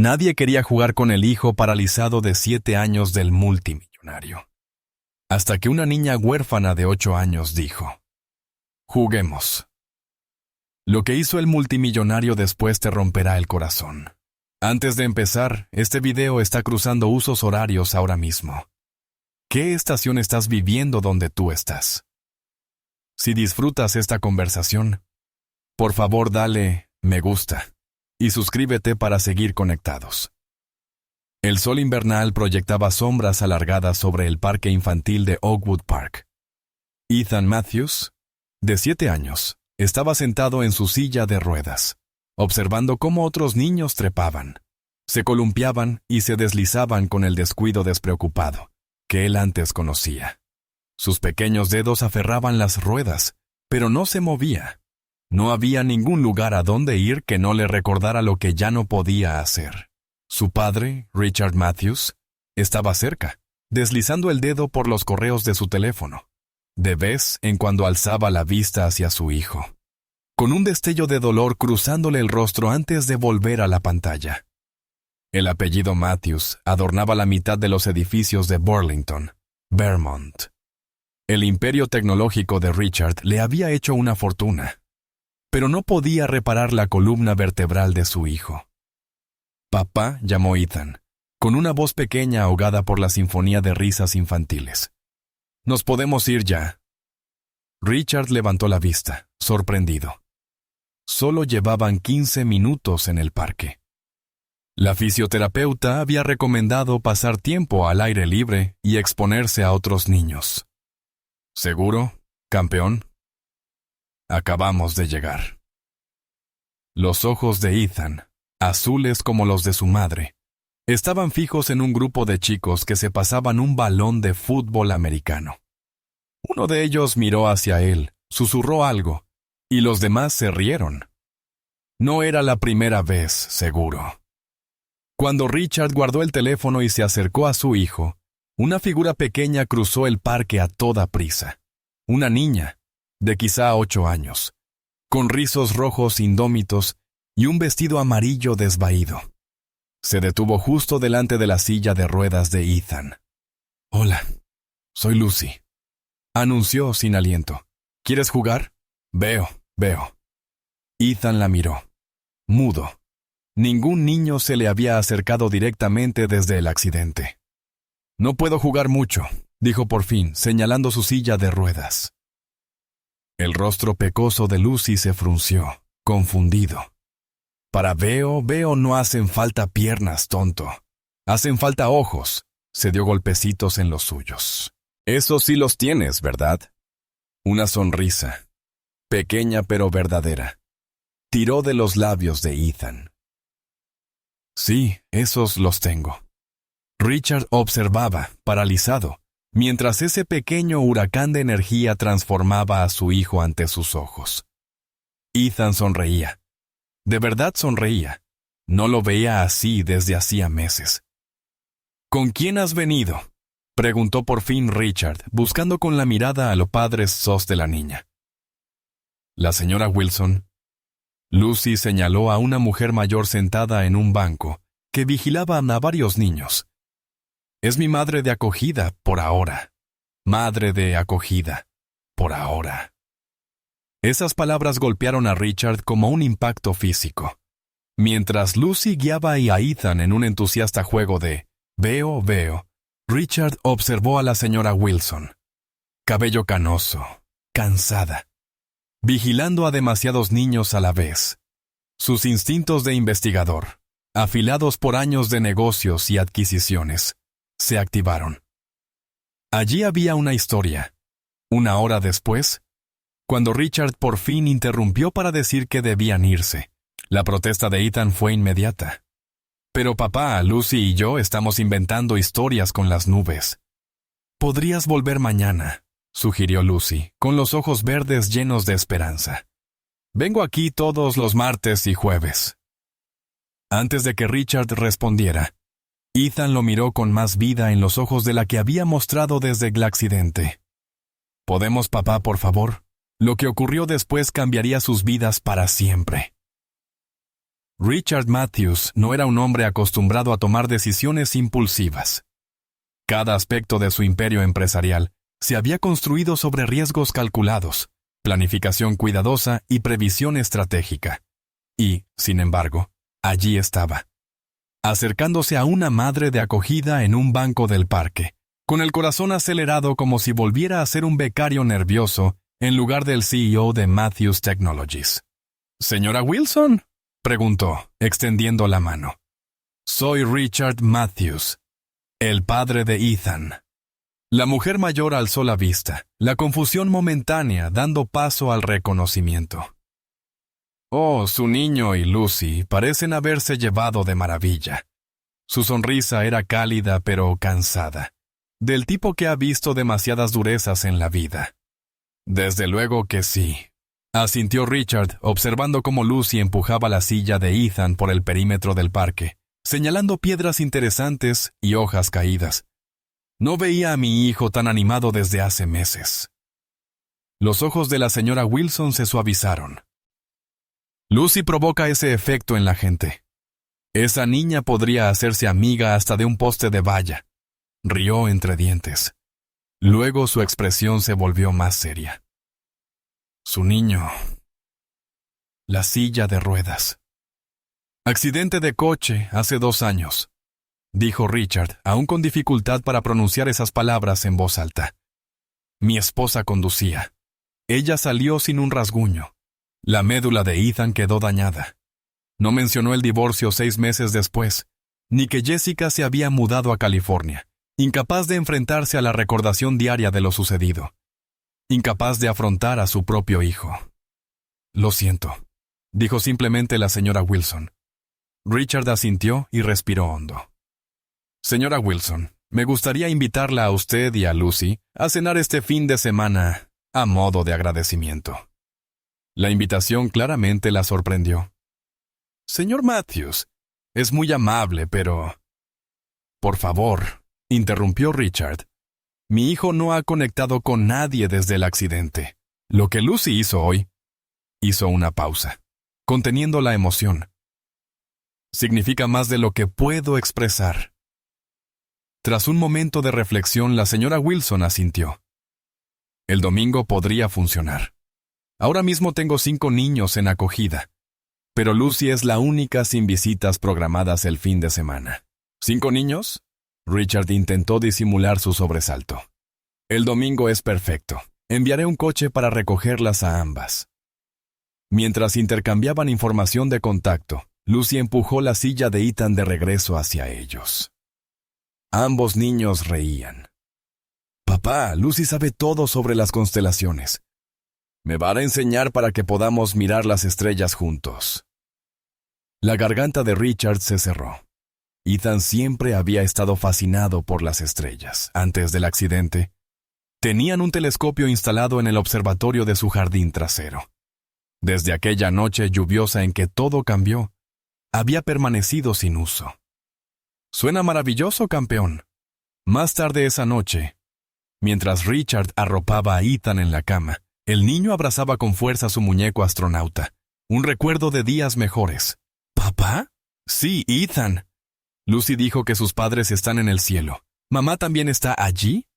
Nadie quería jugar con el hijo paralizado de 7 años del multimillonario. Hasta que una niña huérfana de 8 años dijo: «Juguemos». Lo que hizo el multimillonario después te romperá el corazón. Antes de empezar, este video está cruzando usos horarios ahora mismo. ¿Qué estación estás viviendo donde tú estás? Si disfrutas esta conversación, por favor dale me gusta y suscríbete para seguir conectados. El sol invernal proyectaba sombras alargadas sobre el parque infantil de Oakwood Park. Ethan Matthews, de 7 años, estaba sentado en su silla de ruedas, observando cómo otros niños trepaban, se columpiaban y se deslizaban con el descuido despreocupado que él antes conocía. Sus pequeños dedos aferraban las ruedas, pero no se movía. No había ningún lugar a donde ir que no le recordara lo que ya no podía hacer. Su padre, Richard Matthews, estaba cerca, deslizando el dedo por los correos de su teléfono. De vez en cuando alzaba la vista hacia su hijo, con un destello de dolor cruzándole el rostro antes de volver a la pantalla. El apellido Matthews adornaba la mitad de los edificios de Burlington, Vermont. El imperio tecnológico de Richard le había hecho una fortuna, pero no podía reparar la columna vertebral de su hijo. «Papá», llamó Ethan, con una voz pequeña ahogada por la sinfonía de risas infantiles. «Nos podemos ir ya». Richard levantó la vista, sorprendido. Solo llevaban 15 minutos en el parque. La fisioterapeuta había recomendado pasar tiempo al aire libre y exponerse a otros niños. «¿Seguro, campeón?» «Acabamos de llegar». Los ojos de Ethan, azules como los de su madre, estaban fijos en un grupo de chicos que se pasaban un balón de fútbol americano. Uno de ellos miró hacia él, susurró algo, y los demás se rieron. No era la primera vez, seguro. Cuando Richard guardó el teléfono y se acercó a su hijo, una figura pequeña cruzó el parque a toda prisa. Una niña, de quizá 8 años, con rizos rojos indómitos y un vestido amarillo desvaído. Se detuvo justo delante de la silla de ruedas de Ethan. «Hola, soy Lucy», anunció sin aliento. «¿Quieres jugar?» Veo. Ethan la miró, mudo. Ningún niño se le había acercado directamente desde el accidente. «No puedo jugar mucho», dijo por fin, señalando su silla de ruedas. El rostro pecoso de Lucy se frunció, confundido. «Para veo no hacen falta piernas, tonto. Hacen falta ojos», se dio golpecitos en los suyos. «Esos sí los tienes, ¿verdad?» Una sonrisa, pequeña pero verdadera, tiró de los labios de Ethan. «Sí, esos los tengo». Richard observaba, paralizado, mientras ese pequeño huracán de energía transformaba a su hijo ante sus ojos. Ethan sonreía. De verdad sonreía. No lo veía así desde hacía meses. «¿Con quién has venido?», preguntó por fin Richard, buscando con la mirada a los padres sos de la niña. «La señora Wilson». Lucy señaló a una mujer mayor sentada en un banco que vigilaba a varios niños. «Es mi madre de acogida, por ahora. Madre de acogida, por ahora». Esas palabras golpearon a Richard como un impacto físico. Mientras Lucy guiaba a Ethan en un entusiasta juego de veo, Richard observó a la señora Wilson. Cabello canoso, cansada, vigilando a demasiados niños a la vez. Sus instintos de investigador, afilados por años de negocios y adquisiciones, se activaron. Allí había una historia. Una hora después, cuando Richard por fin interrumpió para decir que debían irse, la protesta de Ethan fue inmediata. «Pero papá, Lucy y yo estamos inventando historias con las nubes». «Podrías volver mañana», sugirió Lucy, con los ojos verdes llenos de esperanza. «Vengo aquí todos los martes y jueves». Antes de que Richard respondiera, Ethan lo miró con más vida en los ojos de la que había mostrado desde el accidente. «¿Podemos, papá, por favor? Lo que ocurrió después cambiaría sus vidas para siempre». Richard Matthews no era un hombre acostumbrado a tomar decisiones impulsivas. Cada aspecto de su imperio empresarial se había construido sobre riesgos calculados, planificación cuidadosa y previsión estratégica. Y, sin embargo, allí estaba, acercándose a una madre de acogida en un banco del parque, con el corazón acelerado como si volviera a ser un becario nervioso en lugar del CEO de Matthews Technologies. «¿Señora Wilson?», preguntó, extendiendo la mano. «Soy Richard Matthews, el padre de Ethan». La mujer mayor alzó la vista, la confusión momentánea dando paso al reconocimiento. «Oh, su niño y Lucy parecen haberse llevado de maravilla». Su sonrisa era cálida pero cansada, del tipo que ha visto demasiadas durezas en la vida. «Desde luego que sí», asintió Richard, observando cómo Lucy empujaba la silla de Ethan por el perímetro del parque, señalando piedras interesantes y hojas caídas. «No veía a mi hijo tan animado desde hace meses». Los ojos de la señora Wilson se suavizaron. «Lucy provoca ese efecto en la gente. Esa niña podría hacerse amiga hasta de un poste de valla». Rió entre dientes. Luego su expresión se volvió más seria. «Su niño. La silla de ruedas. Accidente de coche hace 2 años», dijo Richard, aún con dificultad para pronunciar esas palabras en voz alta. «Mi esposa conducía. Ella salió sin un rasguño. La médula de Ethan quedó dañada. No mencionó el divorcio 6 meses después, ni que Jessica se había mudado a California, incapaz de enfrentarse a la recordación diaria de lo sucedido. Incapaz de afrontar a su propio hijo. «Lo siento», dijo simplemente la señora Wilson. Richard asintió y respiró hondo. «Señora Wilson, me gustaría invitarla a usted y a Lucy a cenar este fin de semana a modo de agradecimiento». La invitación claramente la sorprendió. «Señor Matthews, es muy amable, pero...» «Por favor», interrumpió Richard. «Mi hijo no ha conectado con nadie desde el accidente. Lo que Lucy hizo hoy...» Hizo una pausa, conteniendo la emoción. «Significa más de lo que puedo expresar». Tras un momento de reflexión, la señora Wilson asintió. «El domingo podría funcionar. Ahora mismo tengo 5 niños en acogida, pero Lucy es la única sin visitas programadas el fin de semana». «¿5 niños?» Richard intentó disimular su sobresalto. «El domingo es perfecto. Enviaré un coche para recogerlas a ambas». Mientras intercambiaban información de contacto, Lucy empujó la silla de Ethan de regreso hacia ellos. Ambos niños reían. «Papá, Lucy sabe todo sobre las constelaciones. Me va a enseñar para que podamos mirar las estrellas juntos». La garganta de Richard se cerró. Ethan siempre había estado fascinado por las estrellas. Antes del accidente, tenían un telescopio instalado en el observatorio de su jardín trasero. Desde aquella noche lluviosa en que todo cambió, había permanecido sin uso. «Suena maravilloso, campeón». Más tarde esa noche, mientras Richard arropaba a Ethan en la cama, el niño abrazaba con fuerza a su muñeco astronauta, un recuerdo de días mejores. «¿Papá?» «Sí, Ethan». Lucy dijo que sus padres están en el cielo. ¿Mamá también está allí?»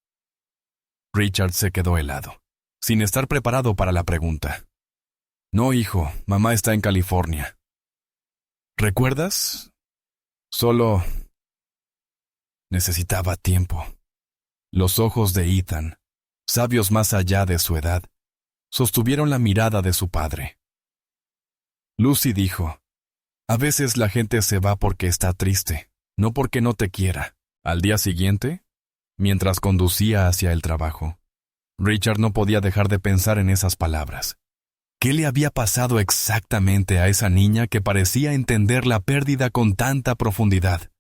Richard se quedó helado, sin estar preparado para la pregunta. «No, hijo, mamá está en California». «¿Recuerdas?» «Solo...» Necesitaba tiempo. Los ojos de Ethan, sabios más allá de su edad, sostuvieron la mirada de su padre. Lucy dijo, «A veces la gente se va porque está triste, no porque no te quiera». Al día siguiente, mientras conducía hacia el trabajo, Richard no podía dejar de pensar en esas palabras. ¿Qué le había pasado exactamente a esa niña que parecía entender la pérdida con tanta profundidad?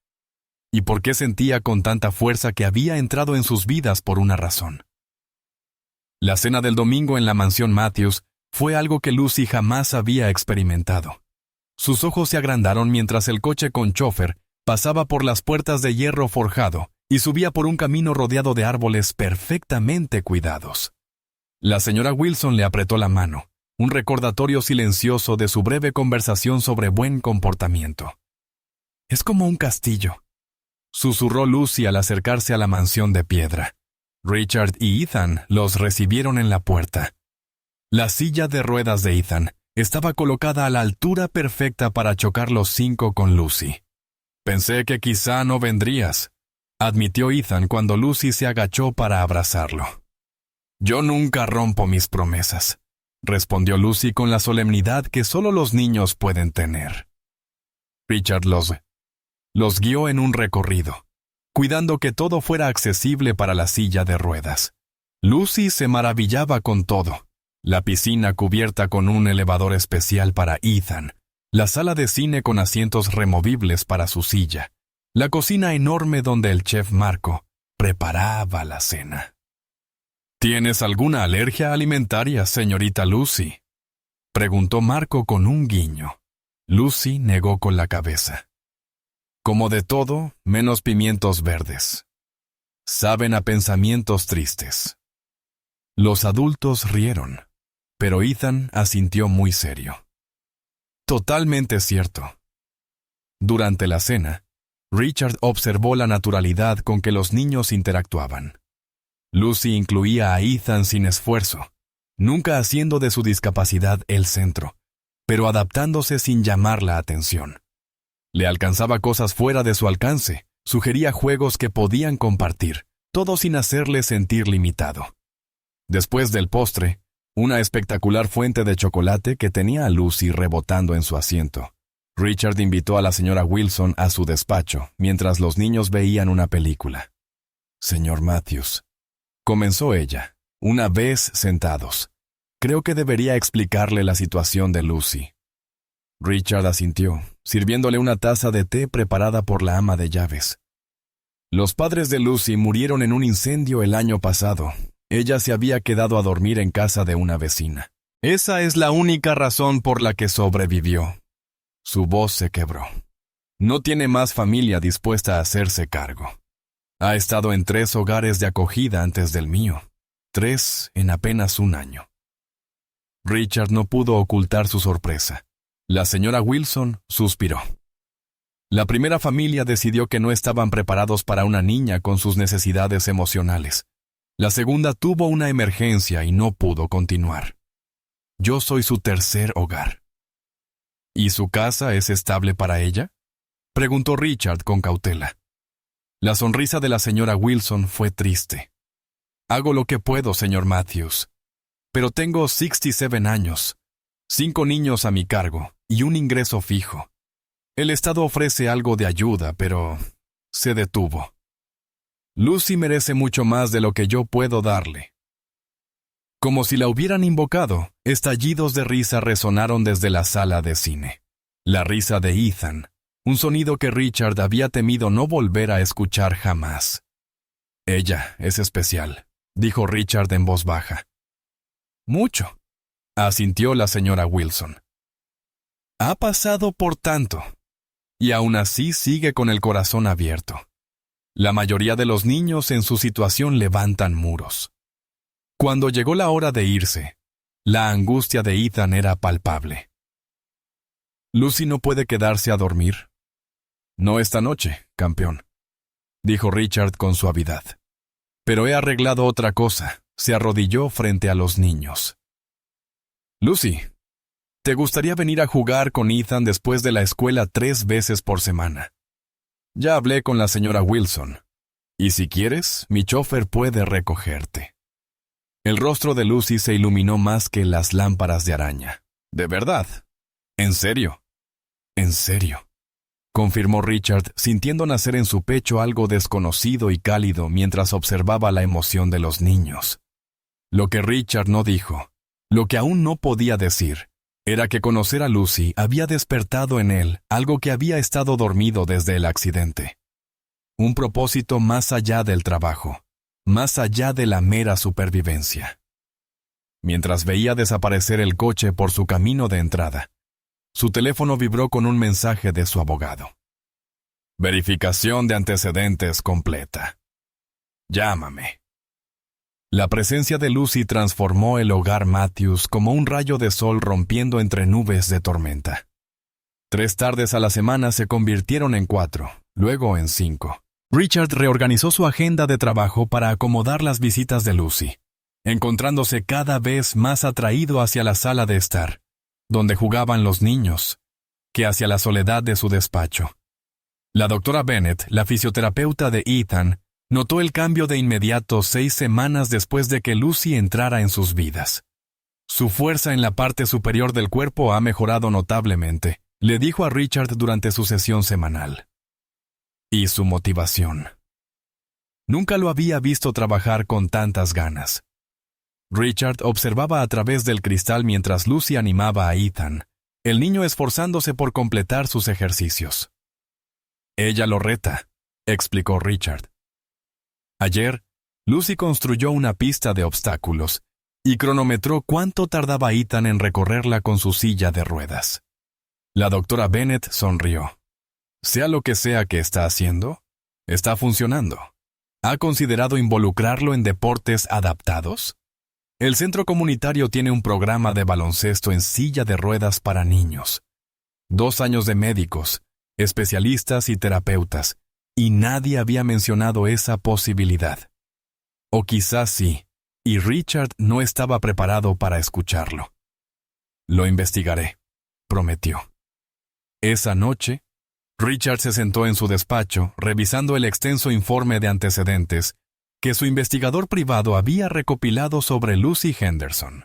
¿Y por qué sentía con tanta fuerza que había entrado en sus vidas por una razón? La cena del domingo en la mansión Matthews fue algo que Lucy jamás había experimentado. Sus ojos se agrandaron mientras el coche con chófer pasaba por las puertas de hierro forjado y subía por un camino rodeado de árboles perfectamente cuidados. La señora Wilson le apretó la mano, un recordatorio silencioso de su breve conversación sobre buen comportamiento. «Es como un castillo», susurró Lucy al acercarse a la mansión de piedra. Richard y Ethan los recibieron en la puerta. La silla de ruedas de Ethan estaba colocada a la altura perfecta para chocar los 5 con Lucy. «Pensé que quizá no vendrías», admitió Ethan cuando Lucy se agachó para abrazarlo. «Yo nunca rompo mis promesas», respondió Lucy con la solemnidad que solo los niños pueden tener. Richard los guió en un recorrido, cuidando que todo fuera accesible para la silla de ruedas. Lucy se maravillaba con todo: la piscina cubierta con un elevador especial para Ethan, la sala de cine con asientos removibles para su silla, la cocina enorme donde el chef Marco preparaba la cena. «¿Tienes alguna alergia alimentaria, señorita Lucy?», preguntó Marco con un guiño. Lucy negó con la cabeza. «Como de todo, menos pimientos verdes. Saben a pensamientos tristes». Los adultos rieron, pero Ethan asintió muy serio. «Totalmente cierto». Durante la cena, Richard observó la naturalidad con que los niños interactuaban. Lucy incluía a Ethan sin esfuerzo, nunca haciendo de su discapacidad el centro, pero adaptándose sin llamar la atención. Le alcanzaba cosas fuera de su alcance, sugería juegos que podían compartir, todo sin hacerle sentir limitado. Después del postre, una espectacular fuente de chocolate que tenía a Lucy rebotando en su asiento. Richard invitó a la señora Wilson a su despacho mientras los niños veían una película. «Señor Matthews», comenzó ella, una vez sentados, «creo que debería explicarle la situación de Lucy». Richard asintió, sirviéndole una taza de té preparada por la ama de llaves. «Los padres de Lucy murieron en un incendio el año pasado. Ella se había quedado a dormir en casa de una vecina. Esa es la única razón por la que sobrevivió». Su voz se quebró. «No tiene más familia dispuesta a hacerse cargo. Ha estado en 3 hogares de acogida antes del mío, 3 en apenas un año». Richard no pudo ocultar su sorpresa. La señora Wilson suspiró. La primera familia decidió que no estaban preparados para una niña con sus necesidades emocionales. La segunda tuvo una emergencia y no pudo continuar. Yo soy su tercer hogar. «¿Y su casa es estable para ella?», preguntó Richard con cautela. La sonrisa de la señora Wilson fue triste. «Hago lo que puedo, señor Matthews. Pero tengo 67 años, 5 niños a mi cargo y un ingreso fijo. El Estado ofrece algo de ayuda, pero se detuvo. Lucy merece mucho más de lo que yo puedo darle». Como si la hubieran invocado, estallidos de risa resonaron desde la sala de cine. La risa de Ethan, un sonido que Richard había temido no volver a escuchar jamás. «Ella es especial», dijo Richard en voz baja. «Mucho», asintió la señora Wilson. «Ha pasado por tanto, y aún así sigue con el corazón abierto. La mayoría de los niños en su situación levantan muros». Cuando llegó la hora de irse, la angustia de Ethan era palpable. «¿Lucy no puede quedarse a dormir?» «No esta noche, campeón», dijo Richard con suavidad. «Pero he arreglado otra cosa». Se arrodilló frente a los niños. «Lucy, ¿te gustaría venir a jugar con Ethan después de la escuela 3 veces por semana? Ya hablé con la señora Wilson, y si quieres, mi chofer puede recogerte». El rostro de Lucy se iluminó más que las lámparas de araña. «¿De verdad? ¿En serio?» «En serio», confirmó Richard, sintiendo nacer en su pecho algo desconocido y cálido mientras observaba la emoción de los niños. Lo que Richard no dijo, lo que aún no podía decir, era que conocer a Lucy había despertado en él algo que había estado dormido desde el accidente. Un propósito más allá del trabajo, más allá de la mera supervivencia. Mientras veía desaparecer el coche por su camino de entrada, su teléfono vibró con un mensaje de su abogado. «Verificación de antecedentes completa. Llámame». La presencia de Lucy transformó el hogar Matthews como un rayo de sol rompiendo entre nubes de tormenta. 3 tardes a la semana se convirtieron en 4, luego en 5. Richard reorganizó su agenda de trabajo para acomodar las visitas de Lucy, encontrándose cada vez más atraído hacia la sala de estar, donde jugaban los niños, que hacia la soledad de su despacho. La doctora Bennett, la fisioterapeuta de Ethan, notó el cambio de inmediato 6 semanas después de que Lucy entrara en sus vidas. Su fuerza en la parte superior del cuerpo ha mejorado notablemente, le dijo a Richard durante su sesión semanal. Y su motivación. Nunca lo había visto trabajar con tantas ganas. Richard observaba a través del cristal mientras Lucy animaba a Ethan, el niño esforzándose por completar sus ejercicios. Ella lo reta, explicó Richard. Ayer, Lucy construyó una pista de obstáculos y cronometró cuánto tardaba Ethan en recorrerla con su silla de ruedas. La doctora Bennett sonrió. Sea lo que sea que está haciendo, está funcionando. ¿Ha considerado involucrarlo en deportes adaptados? El centro comunitario tiene un programa de baloncesto en silla de ruedas para niños. 2 años de médicos, especialistas y terapeutas, y nadie había mencionado esa posibilidad. O quizás sí, y Richard no estaba preparado para escucharlo. Lo investigaré, prometió. Esa noche, Richard se sentó en su despacho, revisando el extenso informe de antecedentes que su investigador privado había recopilado sobre Lucy Henderson.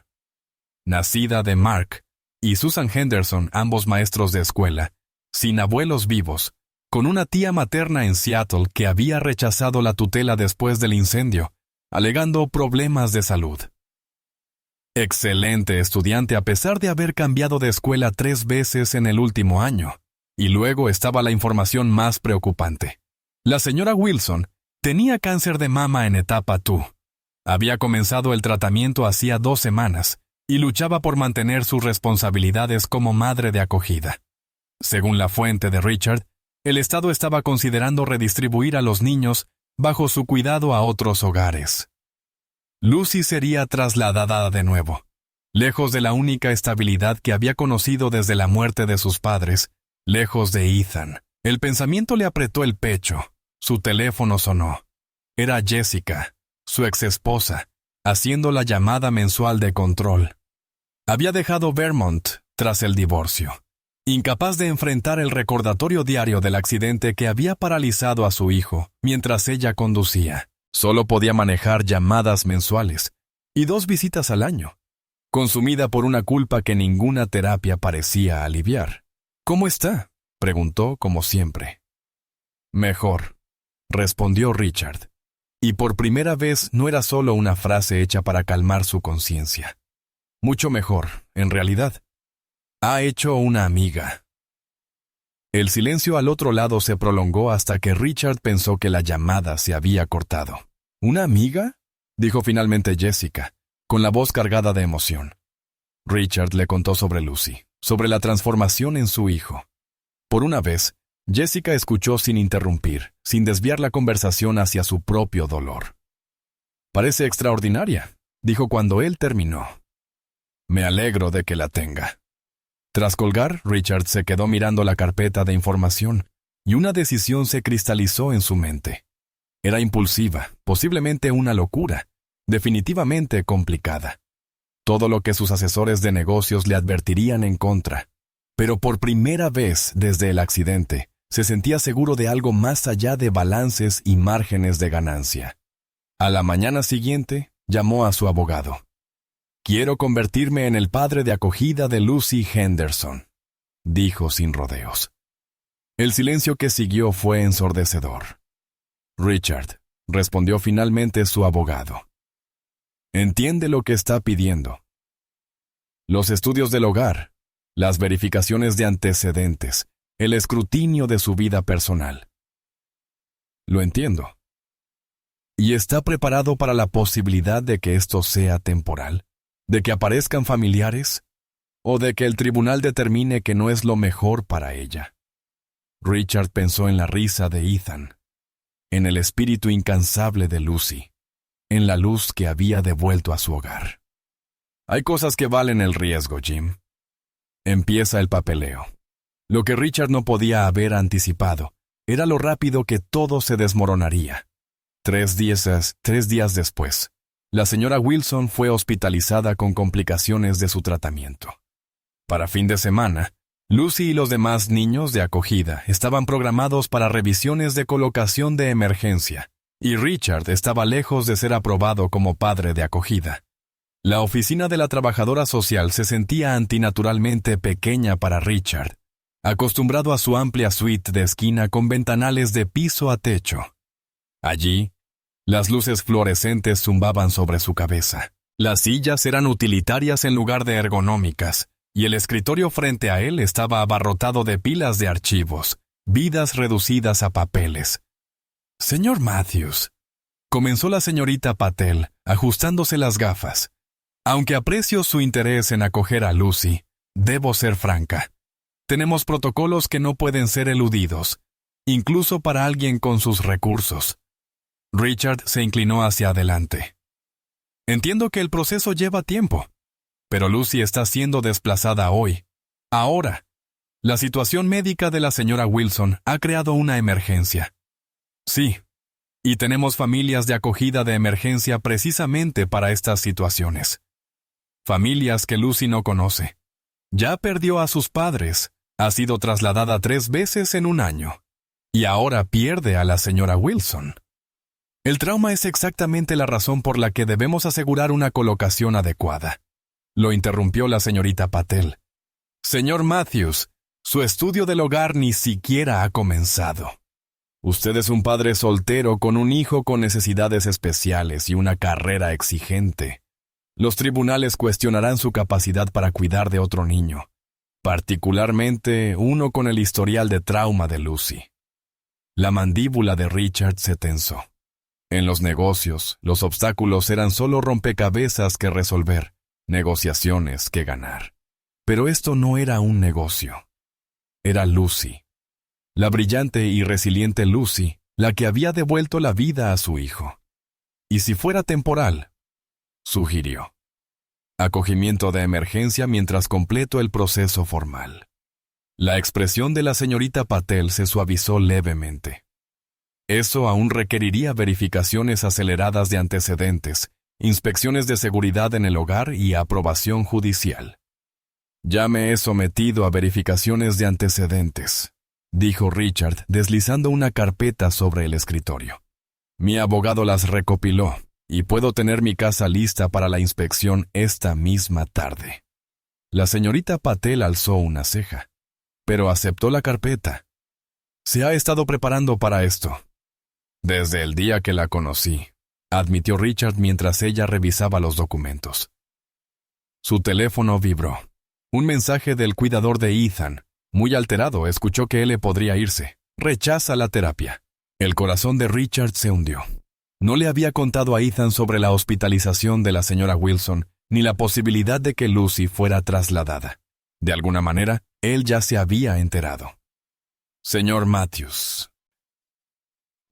Nacida de Mark y Susan Henderson, ambos maestros de escuela, sin abuelos vivos, con una tía materna en Seattle que había rechazado la tutela después del incendio, alegando problemas de salud. Excelente estudiante a pesar de haber cambiado de escuela 3 veces en el último año. Y luego estaba la información más preocupante. La señora Wilson tenía cáncer de mama en etapa 2. Había comenzado el tratamiento hacía 2 semanas y luchaba por mantener sus responsabilidades como madre de acogida. Según la fuente de Richard, el Estado estaba considerando redistribuir a los niños bajo su cuidado a otros hogares. Lucy sería trasladada de nuevo, lejos de la única estabilidad que había conocido desde la muerte de sus padres, lejos de Ethan. El pensamiento le apretó el pecho. Su teléfono sonó. Era Jessica, su exesposa, haciendo la llamada mensual de control. Había dejado Vermont tras el divorcio, incapaz de enfrentar el recordatorio diario del accidente que había paralizado a su hijo mientras ella conducía. Solo podía manejar llamadas mensuales y 2 visitas al año, consumida por una culpa que ninguna terapia parecía aliviar. ¿Cómo está?, preguntó como siempre. Mejor, respondió Richard. Y por primera vez no era solo una frase hecha para calmar su conciencia. Mucho mejor, en realidad. Ha hecho una amiga. El silencio al otro lado se prolongó hasta que Richard pensó que la llamada se había cortado. ¿Una amiga?, dijo finalmente Jessica, con la voz cargada de emoción. Richard le contó sobre Lucy, sobre la transformación en su hijo. Por una vez, Jessica escuchó sin interrumpir, sin desviar la conversación hacia su propio dolor. «Parece extraordinaria», dijo cuando él terminó. «Me alegro de que la tenga». Tras colgar, Richard se quedó mirando la carpeta de información, y una decisión se cristalizó en su mente. Era impulsiva, posiblemente una locura, definitivamente complicada. Todo lo que sus asesores de negocios le advertirían en contra. Pero por primera vez desde el accidente, se sentía seguro de algo más allá de balances y márgenes de ganancia. A la mañana siguiente, llamó a su abogado. «Quiero convertirme en el padre de acogida de Lucy Henderson», dijo sin rodeos. El silencio que siguió fue ensordecedor. «Richard», respondió finalmente su abogado. «Entiende lo que está pidiendo. Los estudios del hogar, las verificaciones de antecedentes, el escrutinio de su vida personal. Lo entiendo. ¿Y está preparado para la posibilidad de que esto sea temporal? ¿De que aparezcan familiares? ¿O de que el tribunal determine que no es lo mejor para ella?» Richard pensó en la risa de Ethan, en el espíritu incansable de Lucy, en la luz que había devuelto a su hogar. Hay cosas que valen el riesgo, Jim. Empieza el papeleo. Lo que Richard no podía haber anticipado era lo rápido que todo se desmoronaría. 3 días después, la señora Wilson fue hospitalizada con complicaciones de su tratamiento. Para fin de semana, Lucy y los demás niños de acogida estaban programados para revisiones de colocación de emergencia, y Richard estaba lejos de ser aprobado como padre de acogida. La oficina de la trabajadora social se sentía antinaturalmente pequeña para Richard, acostumbrado a su amplia suite de esquina con ventanales de piso a techo. Allí, las luces fluorescentes zumbaban sobre su cabeza. Las sillas eran utilitarias en lugar de ergonómicas, y el escritorio frente a él estaba abarrotado de pilas de archivos, vidas reducidas a papeles. «Señor Matthews», comenzó la señorita Patel, ajustándose las gafas. «Aunque aprecio su interés en acoger a Lucy, debo ser franca. Tenemos protocolos que no pueden ser eludidos, incluso para alguien con sus recursos». Richard se inclinó hacia adelante. «Entiendo que el proceso lleva tiempo, pero Lucy está siendo desplazada hoy, ahora. La situación médica de la señora Wilson ha creado una emergencia». «Sí, y tenemos familias de acogida de emergencia precisamente para estas situaciones. Familias que Lucy no conoce. Ya perdió a sus padres, ha sido trasladada 3 veces en un año, y ahora pierde a la señora Wilson. El trauma es exactamente la razón por la que debemos asegurar una colocación adecuada», lo interrumpió la señorita Patel. «Señor Matthews, su estudio del hogar ni siquiera ha comenzado. Usted es un padre soltero con un hijo con necesidades especiales y una carrera exigente. Los tribunales cuestionarán su capacidad para cuidar de otro niño, particularmente uno con el historial de trauma de Lucy». La mandíbula de Richard se tensó. En los negocios, los obstáculos eran solo rompecabezas que resolver, negociaciones que ganar. Pero esto no era un negocio. Era Lucy. La brillante y resiliente Lucy, la que había devuelto la vida a su hijo. Y si fuera temporal, sugirió. Acogimiento de emergencia mientras completo el proceso formal. La expresión de la señorita Patel se suavizó levemente. Eso aún requeriría verificaciones aceleradas de antecedentes, inspecciones de seguridad en el hogar y aprobación judicial. «Ya me he sometido a verificaciones de antecedentes», dijo Richard, deslizando una carpeta sobre el escritorio. «Mi abogado las recopiló, y puedo tener mi casa lista para la inspección esta misma tarde». La señorita Patel alzó una ceja, pero aceptó la carpeta. «Se ha estado preparando para esto». «Desde el día que la conocí», admitió Richard mientras ella revisaba los documentos. Su teléfono vibró. Un mensaje del cuidador de Ethan. Muy alterado, escuchó que él podría irse. Rechaza la terapia. El corazón de Richard se hundió. No le había contado a Ethan sobre la hospitalización de la señora Wilson, ni la posibilidad de que Lucy fuera trasladada. De alguna manera, él ya se había enterado. «Señor Matthews».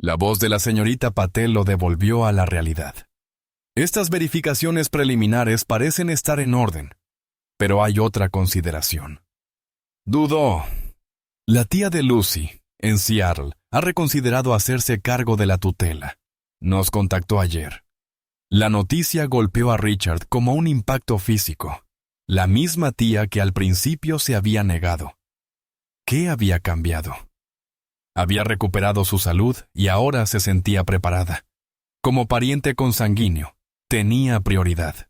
La voz de la señorita Patel lo devolvió a la realidad. «Estas verificaciones preliminares parecen estar en orden, pero hay otra consideración». Dudó. La tía de Lucy, en Seattle, ha reconsiderado hacerse cargo de la tutela. Nos contactó ayer. La noticia golpeó a Richard como un impacto físico. La misma tía que al principio se había negado. ¿Qué había cambiado? Había recuperado su salud y ahora se sentía preparada. Como pariente consanguíneo, tenía prioridad.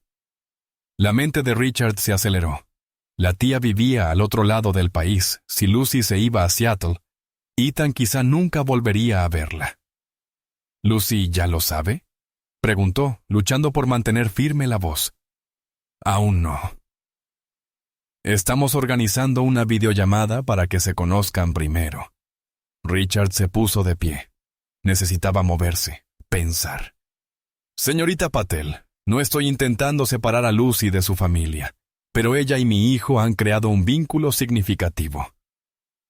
La mente de Richard se aceleró. La tía vivía al otro lado del país. Si Lucy se iba a Seattle, Ethan quizá nunca volvería a verla. «¿Lucy ya lo sabe?», preguntó, luchando por mantener firme la voz. «Aún no. Estamos organizando una videollamada para que se conozcan primero». Richard se puso de pie. Necesitaba moverse, pensar. «Señorita Patel, no estoy intentando separar a Lucy de su familia, pero ella y mi hijo han creado un vínculo significativo.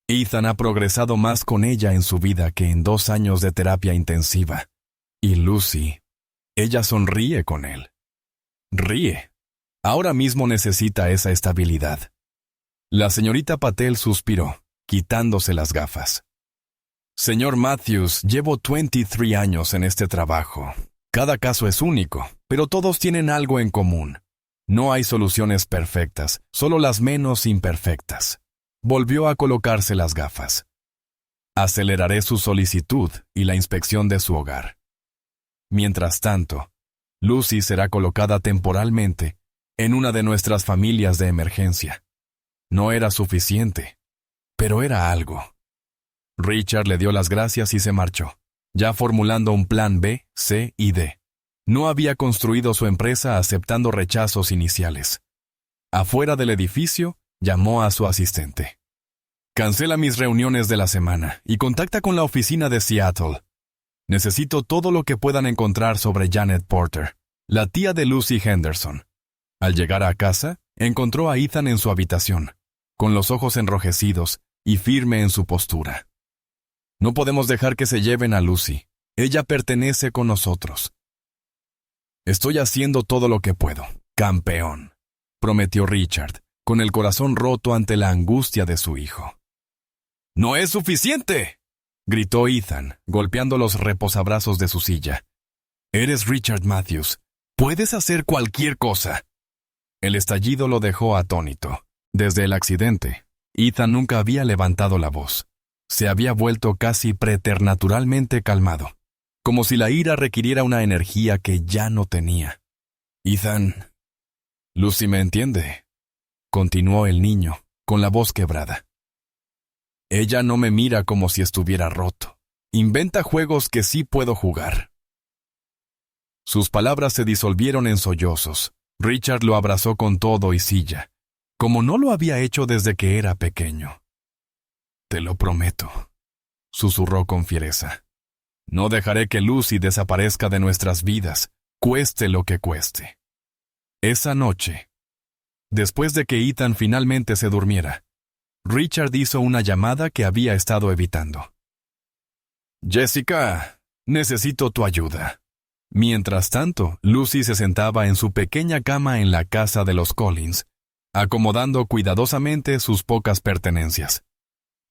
Ethan ha progresado más con ella en su vida que en 2 años de terapia intensiva. Y Lucy, Ella sonríe con él. Ríe. Ahora mismo necesita esa estabilidad. La señorita Patel suspiró, quitándose las gafas. Señor Matthews, llevo 23 años en este trabajo. Cada caso es único, pero todos tienen algo en común. No hay soluciones perfectas, solo las menos imperfectas. Volvió a colocarse las gafas. Aceleraré su solicitud y la inspección de su hogar. Mientras tanto, Lucy será colocada temporalmente en una de nuestras familias de emergencia. No era suficiente, pero era algo. Richard le dio las gracias y se marchó, ya formulando un plan B, C y D. No había construido su empresa aceptando rechazos iniciales. Afuera del edificio, llamó a su asistente. Cancela mis reuniones de la semana y contacta con la oficina de Seattle. Necesito todo lo que puedan encontrar sobre Janet Porter, la tía de Lucy Henderson. Al llegar a casa, encontró a Ethan en su habitación, con los ojos enrojecidos y firme en su postura. No podemos dejar que se lleven a Lucy. Ella pertenece con nosotros. Estoy haciendo todo lo que puedo, campeón, prometió Richard, con el corazón roto ante la angustia de su hijo. ¡No es suficiente!, gritó Ethan, golpeando los reposabrazos de su silla. Eres Richard Matthews. Puedes hacer cualquier cosa. El estallido lo dejó atónito. Desde el accidente, Ethan nunca había levantado la voz. Se había vuelto casi preternaturalmente calmado, como si la ira requiriera una energía que ya no tenía. Ethan, Lucy me entiende, continuó el niño, con la voz quebrada. Ella no me mira como si estuviera roto. Inventa juegos que sí puedo jugar. Sus palabras se disolvieron en sollozos. Richard lo abrazó con todo y silla, como no lo había hecho desde que era pequeño. Te lo prometo, susurró con fiereza. No dejaré que Lucy desaparezca de nuestras vidas, cueste lo que cueste. Esa noche, después de que Ethan finalmente se durmiera, Richard hizo una llamada que había estado evitando. Jessica, necesito tu ayuda. Mientras tanto, Lucy se sentaba en su pequeña cama en la casa de los Collins, acomodando cuidadosamente sus pocas pertenencias.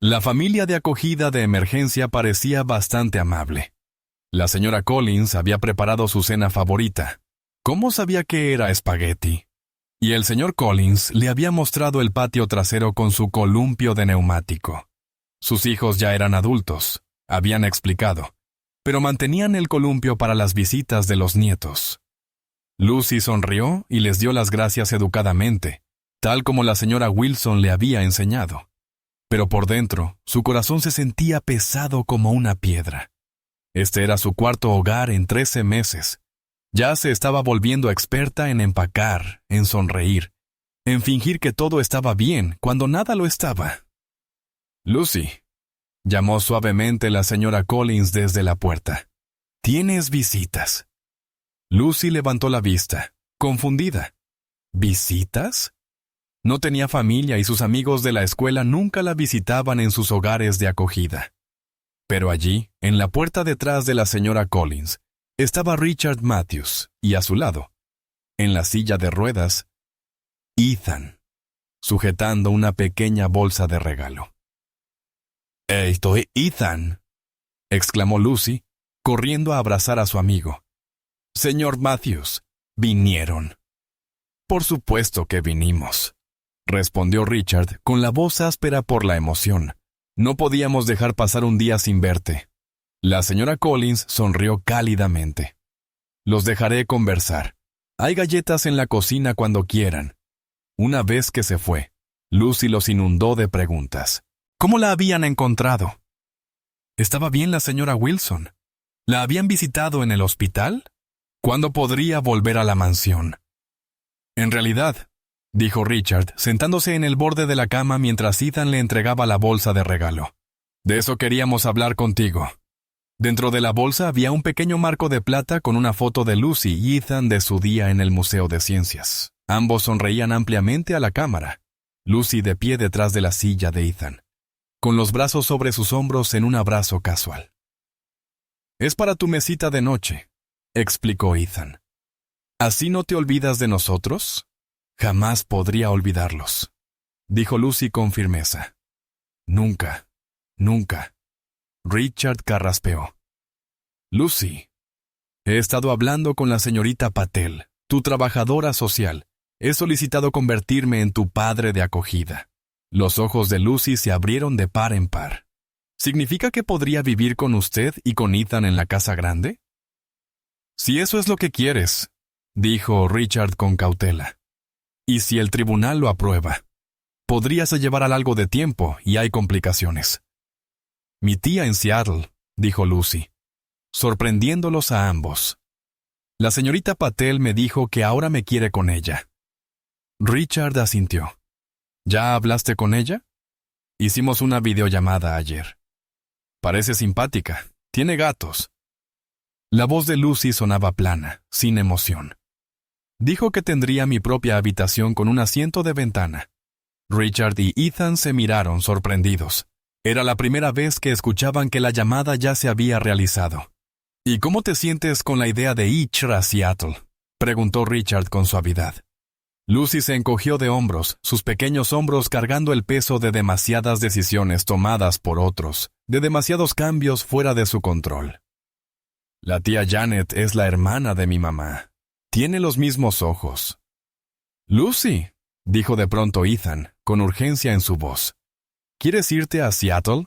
La familia de acogida de emergencia parecía bastante amable. La señora Collins había preparado su cena favorita. ¿Cómo sabía que era espagueti? Y el señor Collins le había mostrado el patio trasero con su columpio de neumático. Sus hijos ya eran adultos, habían explicado, pero mantenían el columpio para las visitas de los nietos. Lucy sonrió y les dio las gracias educadamente, tal como la señora Wilson le había enseñado. Pero por dentro, su corazón se sentía pesado como una piedra. Este era su cuarto hogar en 13 meses. Ya se estaba volviendo experta en empacar, en sonreír, en fingir que todo estaba bien cuando nada lo estaba. Lucy, llamó suavemente la señora Collins desde la puerta. Tienes visitas. Lucy levantó la vista, confundida. ¿Visitas? No tenía familia y sus amigos de la escuela nunca la visitaban en sus hogares de acogida. Pero allí, en la puerta detrás de la señora Collins, estaba Richard Matthews, y a su lado, en la silla de ruedas, Ethan, sujetando una pequeña bolsa de regalo. «Estoy Ethan», exclamó Lucy, corriendo a abrazar a su amigo. «Señor Matthews, vinieron». «Por supuesto que vinimos», respondió Richard con la voz áspera por la emoción. «No podíamos dejar pasar un día sin verte». La señora Collins sonrió cálidamente. «Los dejaré conversar. Hay galletas en la cocina cuando quieran». Una vez que se fue, Lucy los inundó de preguntas. ¿Cómo la habían encontrado? ¿Estaba bien la señora Wilson? ¿La habían visitado en el hospital? ¿Cuándo podría volver a la mansión? En realidad, dijo Richard, sentándose en el borde de la cama mientras Ethan le entregaba la bolsa de regalo. De eso queríamos hablar contigo. Dentro de la bolsa había un pequeño marco de plata con una foto de Lucy y Ethan de su día en el Museo de Ciencias. Ambos sonreían ampliamente a la cámara. Lucy de pie detrás de la silla de Ethan, con los brazos sobre sus hombros en un abrazo casual. «Es para tu mesita de noche», explicó Ethan. ¿Así no te olvidas de nosotros? Jamás podría olvidarlos, dijo Lucy con firmeza. Nunca, nunca. Richard carraspeó. Lucy, he estado hablando con la señorita Patel, tu trabajadora social. He solicitado convertirme en tu padre de acogida. Los ojos de Lucy se abrieron de par en par. ¿Significa que podría vivir con usted y con Ethan en la casa grande? Si eso es lo que quieres, dijo Richard con cautela. Y si el tribunal lo aprueba, podrías llevar algo de tiempo y hay complicaciones. Mi tía en Seattle, dijo Lucy, sorprendiéndolos a ambos. La señorita Patel me dijo que ahora me quiere con ella. Richard asintió. ¿Ya hablaste con ella? Hicimos una videollamada ayer. Parece simpática. Tiene gatos. La voz de Lucy sonaba plana, sin emoción. Dijo que tendría mi propia habitación con un asiento de ventana. Richard y Ethan se miraron sorprendidos. Era la primera vez que escuchaban que la llamada ya se había realizado. ¿Y cómo te sientes con la idea de ir a Seattle?, preguntó Richard con suavidad. Lucy se encogió de hombros, sus pequeños hombros cargando el peso de demasiadas decisiones tomadas por otros, de demasiados cambios fuera de su control. La tía Janet es la hermana de mi mamá. Tiene los mismos ojos. Lucy, dijo de pronto Ethan, con urgencia en su voz. ¿Quieres irte a Seattle?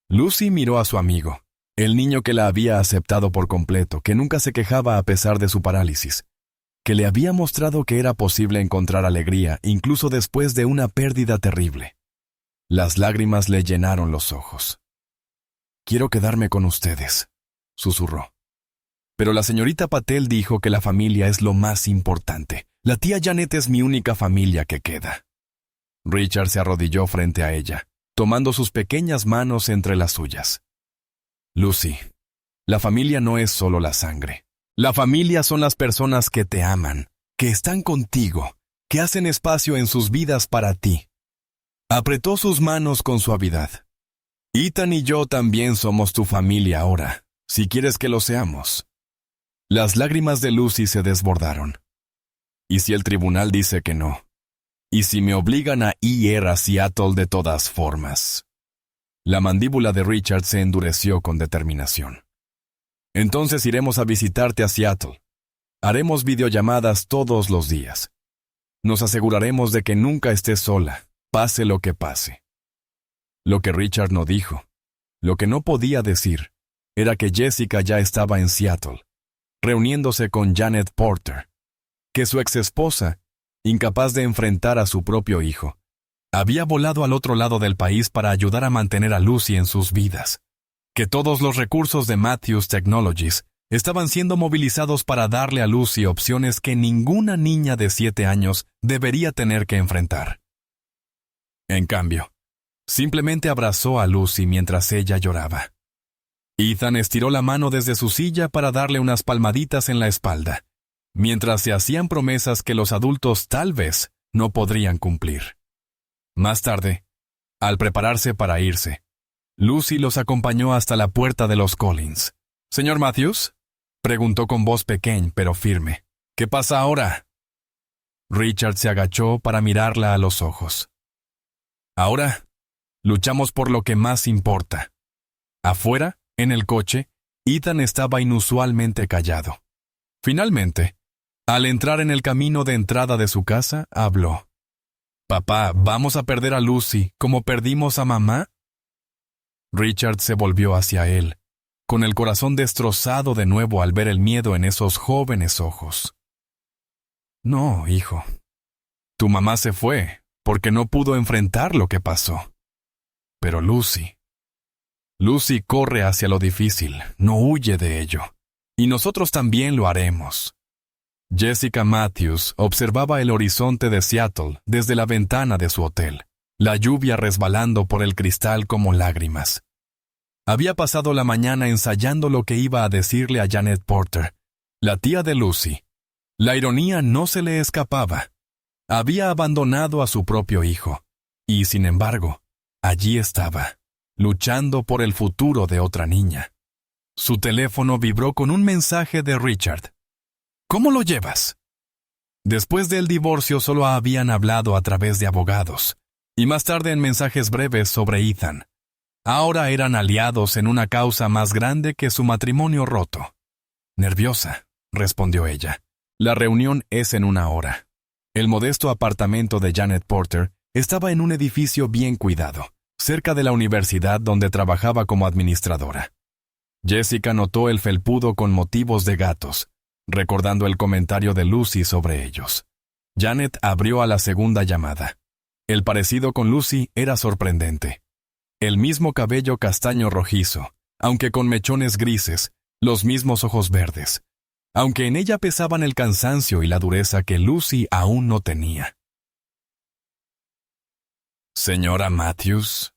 Lucy miró a su amigo, el niño que la había aceptado por completo, que nunca se quejaba a pesar de su parálisis, que le había mostrado que era posible encontrar alegría incluso después de una pérdida terrible. Las lágrimas le llenaron los ojos. «Quiero quedarme con ustedes», susurró. Pero la señorita Patel dijo que la familia es lo más importante. La tía Janet es mi única familia que queda. Richard se arrodilló frente a ella, tomando sus pequeñas manos entre las suyas. Lucy, la familia no es solo la sangre. La familia son las personas que te aman, que están contigo, que hacen espacio en sus vidas para ti. Apretó sus manos con suavidad. Ethan y yo también somos tu familia ahora, si quieres que lo seamos. Las lágrimas de Lucy se desbordaron. ¿Y si el tribunal dice que no? ¿Y si me obligan a ir a Seattle de todas formas? La mandíbula de Richard se endureció con determinación. Entonces iremos a visitarte a Seattle. Haremos videollamadas todos los días. Nos aseguraremos de que nunca estés sola, pase lo que pase. Lo que Richard no dijo, lo que no podía decir, era que Jessica ya estaba en Seattle, reuniéndose con Janet Porter, que su exesposa, incapaz de enfrentar a su propio hijo, había volado al otro lado del país para ayudar a mantener a Lucy en sus vidas, que todos los recursos de Matthews Technologies estaban siendo movilizados para darle a Lucy opciones que ninguna niña de 7 años debería tener que enfrentar. En cambio, simplemente abrazó a Lucy mientras ella lloraba. Ethan estiró la mano desde su silla para darle unas palmaditas en la espalda, mientras se hacían promesas que los adultos tal vez no podrían cumplir. Más tarde, al prepararse para irse, Lucy los acompañó hasta la puerta de los Collins. «¿Señor Matthews?», preguntó con voz pequeña pero firme. «¿Qué pasa ahora?». Richard se agachó para mirarla a los ojos. «Ahora, luchamos por lo que más importa». Afuera, en el coche, Ethan estaba inusualmente callado. Finalmente, al entrar en el camino de entrada de su casa, habló. «Papá, ¿vamos a perder a Lucy como perdimos a mamá?». Richard se volvió hacia él, con el corazón destrozado de nuevo al ver el miedo en esos jóvenes ojos. «No, hijo. Tu mamá se fue porque no pudo enfrentar lo que pasó. Pero Lucy corre hacia lo difícil, no huye de ello. Y nosotros también lo haremos». Jessica Matthews observaba el horizonte de Seattle desde la ventana de su hotel, la lluvia resbalando por el cristal como lágrimas. Había pasado la mañana ensayando lo que iba a decirle a Janet Porter, la tía de Lucy. La ironía no se le escapaba. Había abandonado a su propio hijo, y sin embargo, allí estaba, luchando por el futuro de otra niña. Su teléfono vibró con un mensaje de Richard. ¿Cómo lo llevas? Después del divorcio solo habían hablado a través de abogados, y más tarde en mensajes breves sobre Ethan. Ahora eran aliados en una causa más grande que su matrimonio roto. Nerviosa, respondió ella. La reunión es en 1 hora. El modesto apartamento de Janet Porter estaba en un edificio bien cuidado, cerca de la universidad donde trabajaba como administradora. Jessica notó el felpudo con motivos de gatos, recordando el comentario de Lucy sobre ellos. Janet abrió a la segunda llamada. El parecido con Lucy era sorprendente. El mismo cabello castaño rojizo, aunque con mechones grises, los mismos ojos verdes, aunque en ella pesaban el cansancio y la dureza que Lucy aún no tenía. «Señora Matthews»,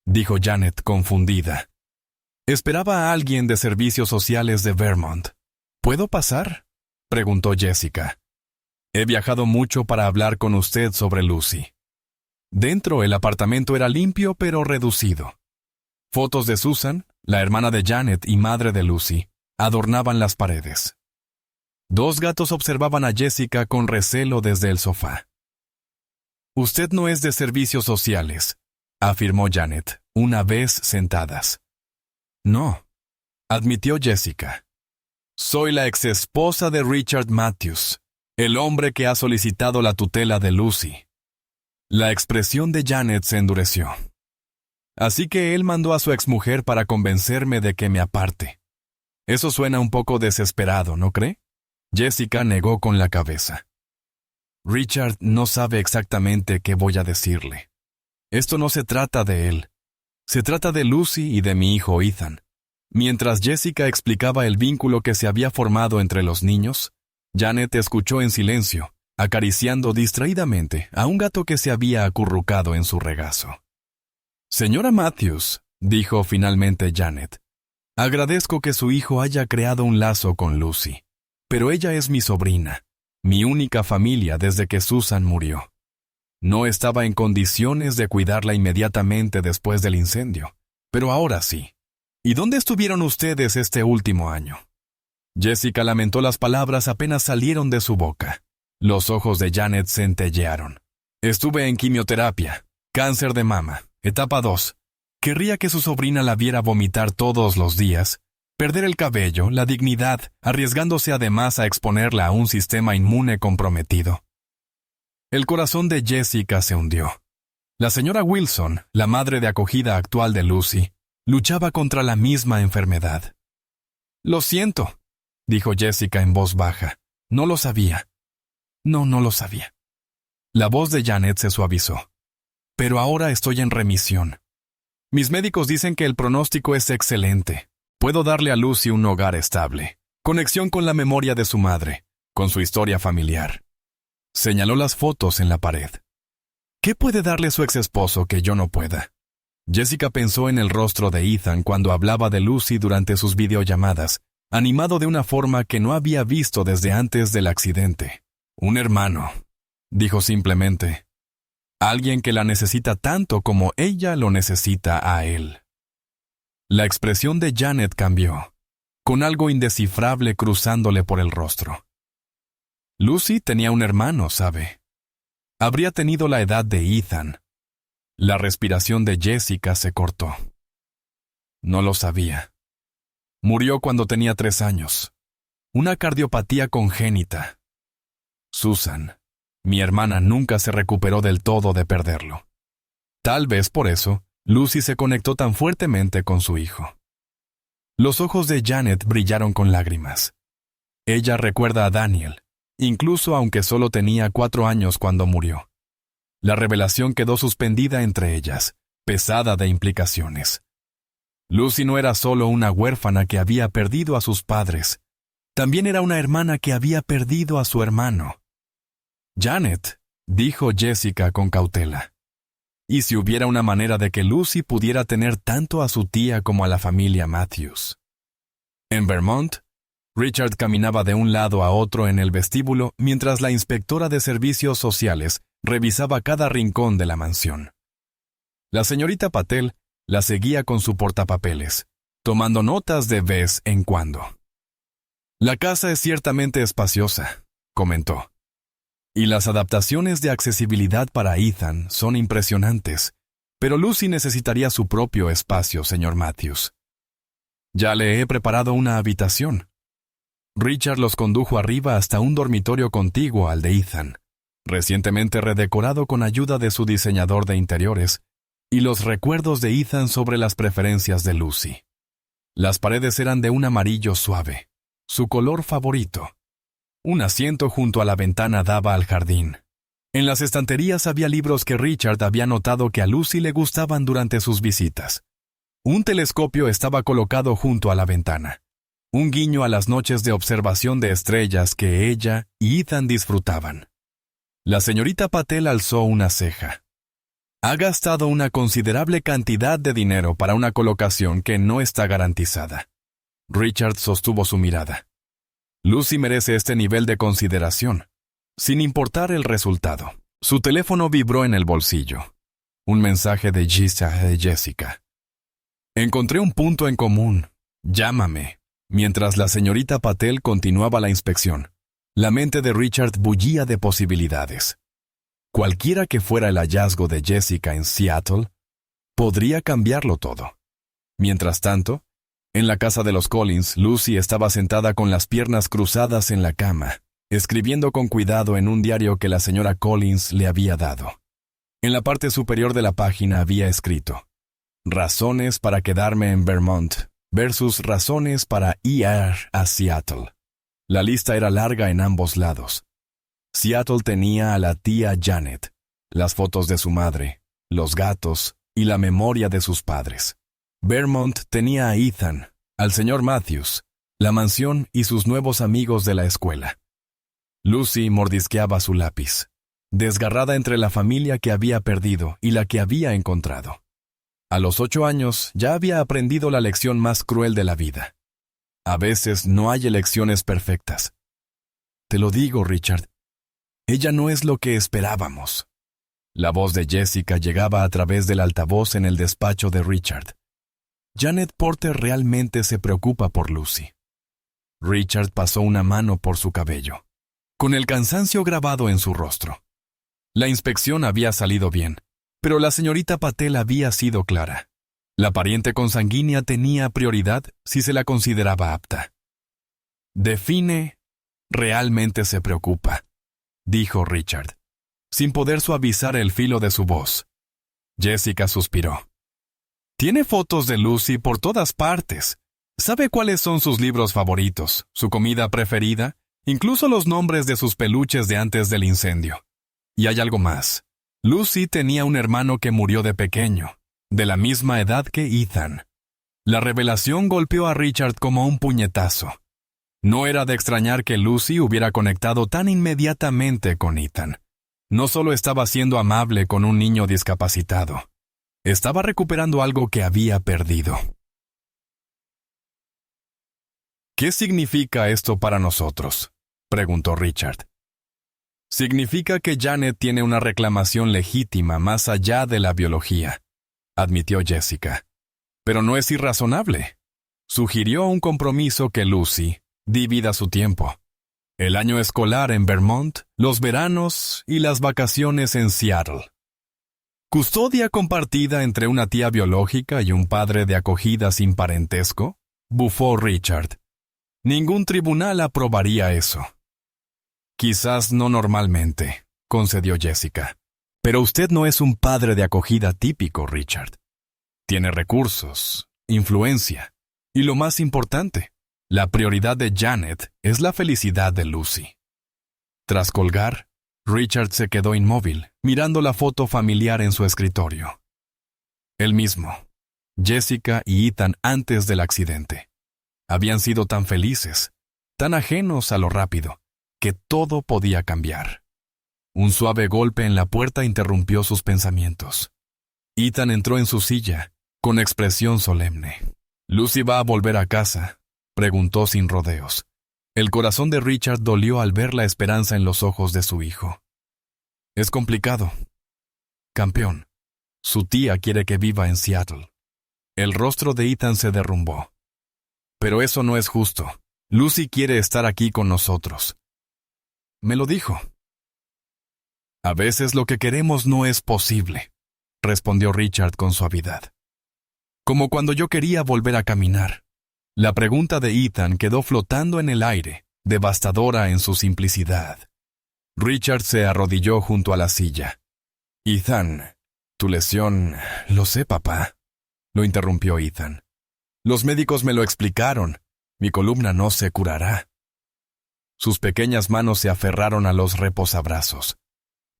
dijo Janet confundida. Esperaba a alguien de servicios sociales de Vermont. ¿Puedo pasar?, preguntó Jessica. He viajado mucho para hablar con usted sobre Lucy. Dentro el apartamento era limpio pero reducido. Fotos de Susan, la hermana de Janet y madre de Lucy, adornaban las paredes. 2 gatos observaban a Jessica con recelo desde el sofá. «Usted no es de servicios sociales», afirmó Janet, una vez sentadas. «No», admitió Jessica. «Soy la exesposa de Richard Matthews, el hombre que ha solicitado la tutela de Lucy». La expresión de Janet se endureció. «Así que él mandó a su exmujer para convencerme de que me aparte. Eso suena un poco desesperado, ¿no cree?» Jessica negó con la cabeza. «Richard no sabe exactamente qué voy a decirle. Esto no se trata de él. Se trata de Lucy y de mi hijo Ethan». Mientras Jessica explicaba el vínculo que se había formado entre los niños, Janet escuchó en silencio, acariciando distraídamente a un gato que se había acurrucado en su regazo. «Señora Matthews», dijo finalmente Janet, «agradezco que su hijo haya creado un lazo con Lucy, pero ella es mi sobrina, mi única familia desde que Susan murió. No estaba en condiciones de cuidarla inmediatamente después del incendio, pero ahora sí. ¿Y dónde estuvieron ustedes este último año?». Jessica lamentó las palabras apenas salieron de su boca. Los ojos de Janet centellearon. «Estuve en quimioterapia, cáncer de mama, etapa 2. Querría que su sobrina la viera vomitar todos los días, perder el cabello, la dignidad, arriesgándose además a exponerla a un sistema inmune comprometido». El corazón de Jessica se hundió. La señora Wilson, la madre de acogida actual de Lucy, luchaba contra la misma enfermedad. «Lo siento», dijo Jessica en voz baja. «No lo sabía». «No lo sabía». La voz de Janet se suavizó. «Pero ahora estoy en remisión. Mis médicos dicen que el pronóstico es excelente. Puedo darle a Lucy un hogar estable, conexión con la memoria de su madre, con su historia familiar». Señaló las fotos en la pared. «¿Qué puede darle su exesposo que yo no pueda?». Jessica pensó en el rostro de Ethan cuando hablaba de Lucy durante sus videollamadas, animado de una forma que no había visto desde antes del accidente. «Un hermano», dijo simplemente. «Alguien que la necesita tanto como ella lo necesita a él». La expresión de Janet cambió, con algo indescifrable cruzándole por el rostro. Lucy tenía un hermano, ¿sabe? Habría tenido la edad de Ethan. La respiración de Jessica se cortó. «No lo sabía. Murió cuando tenía 3 años. Una cardiopatía congénita. Susan, mi hermana, nunca se recuperó del todo de perderlo. Tal vez por eso, Lucy se conectó tan fuertemente con su hijo». Los ojos de Janet brillaron con lágrimas. Ella recuerda a Daniel, incluso aunque solo tenía 4 años cuando murió. La revelación quedó suspendida entre ellas, pesada de implicaciones. Lucy no era solo una huérfana que había perdido a sus padres, también era una hermana que había perdido a su hermano. «Janet», dijo Jessica con cautela, «¿y si hubiera una manera de que Lucy pudiera tener tanto a su tía como a la familia Matthews?». En Vermont, Richard caminaba de un lado a otro en el vestíbulo mientras la inspectora de servicios sociales revisaba cada rincón de la mansión. La señorita Patel la seguía con su portapapeles, tomando notas de vez en cuando. La casa es ciertamente espaciosa, comentó. Y las adaptaciones de accesibilidad para Ethan son impresionantes, pero Lucy necesitaría su propio espacio, señor Matthews. Ya le he preparado una habitación. Richard los condujo arriba hasta un dormitorio contiguo al de Ethan, recientemente redecorado con ayuda de su diseñador de interiores, y los recuerdos de Ethan sobre las preferencias de Lucy. Las paredes eran de un amarillo suave, su color favorito. Un asiento junto a la ventana daba al jardín. En las estanterías había libros que Richard había notado que a Lucy le gustaban durante sus visitas. Un telescopio estaba colocado junto a la ventana, un guiño a las noches de observación de estrellas que ella y Ethan disfrutaban. La señorita Patel alzó una ceja. Ha gastado una considerable cantidad de dinero para una colocación que no está garantizada. Richard sostuvo su mirada. Lucy merece este nivel de consideración, sin importar el resultado. Su teléfono vibró en el bolsillo. Un mensaje de Jessica. Encontré un punto en común. Llámame. Mientras la señorita Patel continuaba la inspección, la mente de Richard bullía de posibilidades. Cualquiera que fuera el hallazgo de Jessica en Seattle, podría cambiarlo todo. Mientras tanto, en la casa de los Collins, Lucy estaba sentada con las piernas cruzadas en la cama, escribiendo con cuidado en un diario que la señora Collins le había dado. En la parte superior de la página había escrito: Razones para quedarme en Vermont versus razones para ir a Seattle. La lista era larga en ambos lados. Seattle tenía a la tía Janet, las fotos de su madre, los gatos y la memoria de sus padres. Vermont tenía a Ethan, al señor Matthews, la mansión y sus nuevos amigos de la escuela. Lucy mordisqueaba su lápiz, desgarrada entre la familia que había perdido y la que había encontrado. A los 8 años ya había aprendido la lección más cruel de la vida. A veces no hay elecciones perfectas. Te lo digo, Richard. Ella no es lo que esperábamos. La voz de Jessica llegaba a través del altavoz en el despacho de Richard. Janet Porter realmente se preocupa por Lucy. Richard pasó una mano por su cabello, con el cansancio grabado en su rostro. La inspección había salido bien, pero la señorita Patel había sido clara. La pariente consanguínea tenía prioridad si se la consideraba apta. Define, realmente se preocupa, dijo Richard, sin poder suavizar el filo de su voz. Jessica suspiró. Tiene fotos de Lucy por todas partes. Sabe cuáles son sus libros favoritos, su comida preferida, incluso los nombres de sus peluches de antes del incendio. Y hay algo más. Lucy tenía un hermano que murió de pequeño, de la misma edad que Ethan. La revelación golpeó a Richard como un puñetazo. No era de extrañar que Lucy hubiera conectado tan inmediatamente con Ethan. No solo estaba siendo amable con un niño discapacitado, estaba recuperando algo que había perdido. ¿Qué significa esto para nosotros?, preguntó Richard. Significa que Janet tiene una reclamación legítima más allá de la biología, admitió Jessica. Pero no es irrazonable. Sugirió un compromiso que Lucy divida su tiempo. El año escolar en Vermont, los veranos y las vacaciones en Seattle. ¿Custodia compartida entre una tía biológica y un padre de acogida sin parentesco?, bufó Richard. Ningún tribunal aprobaría eso. Quizás no normalmente, concedió Jessica. Pero usted no es un padre de acogida típico, Richard. Tiene recursos, influencia, y lo más importante, la prioridad de Janet es la felicidad de Lucy. Tras colgar, Richard se quedó inmóvil, mirando la foto familiar en su escritorio. Él mismo, Jessica y Ethan antes del accidente. Habían sido tan felices, tan ajenos a lo rápido, que todo podía cambiar. Un suave golpe en la puerta interrumpió sus pensamientos. Ethan entró en su silla, con expresión solemne. ¿Lucy va a volver a casa?, preguntó sin rodeos. El corazón de Richard dolió al ver la esperanza en los ojos de su hijo. Es complicado. Campeón, su tía quiere que viva en Seattle. El rostro de Ethan se derrumbó. Pero eso no es justo. Lucy quiere estar aquí con nosotros. Me lo dijo. A veces lo que queremos no es posible, respondió Richard con suavidad. Como cuando yo quería volver a caminar. La pregunta de Ethan quedó flotando en el aire, devastadora en su simplicidad. Richard se arrodilló junto a la silla. Ethan, tu lesión... Lo sé, papá, lo interrumpió Ethan. Los médicos me lo explicaron. Mi columna no se curará. Sus pequeñas manos se aferraron a los reposabrazos.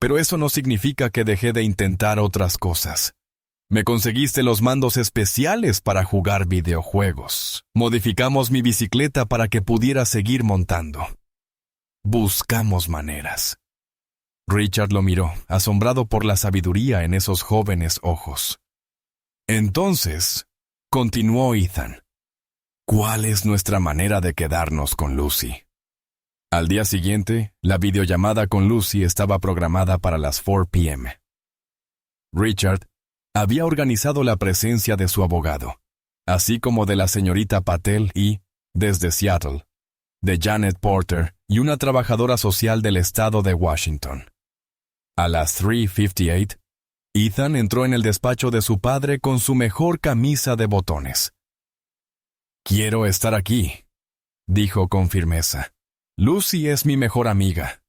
Pero eso no significa que dejé de intentar otras cosas. Me conseguiste los mandos especiales para jugar videojuegos. Modificamos mi bicicleta para que pudiera seguir montando. Buscamos maneras. Richard lo miró, asombrado por la sabiduría en esos jóvenes ojos. Entonces, continuó Ethan, ¿cuál es nuestra manera de quedarnos con Lucy? Al día siguiente, la videollamada con Lucy estaba programada para las 4 p.m. Richard había organizado la presencia de su abogado, así como de la señorita Patel y, desde Seattle, de Janet Porter y una trabajadora social del estado de Washington. A las 3:58, Ethan entró en el despacho de su padre con su mejor camisa de botones. «Quiero estar aquí», dijo con firmeza. «Lucy es mi mejor amiga».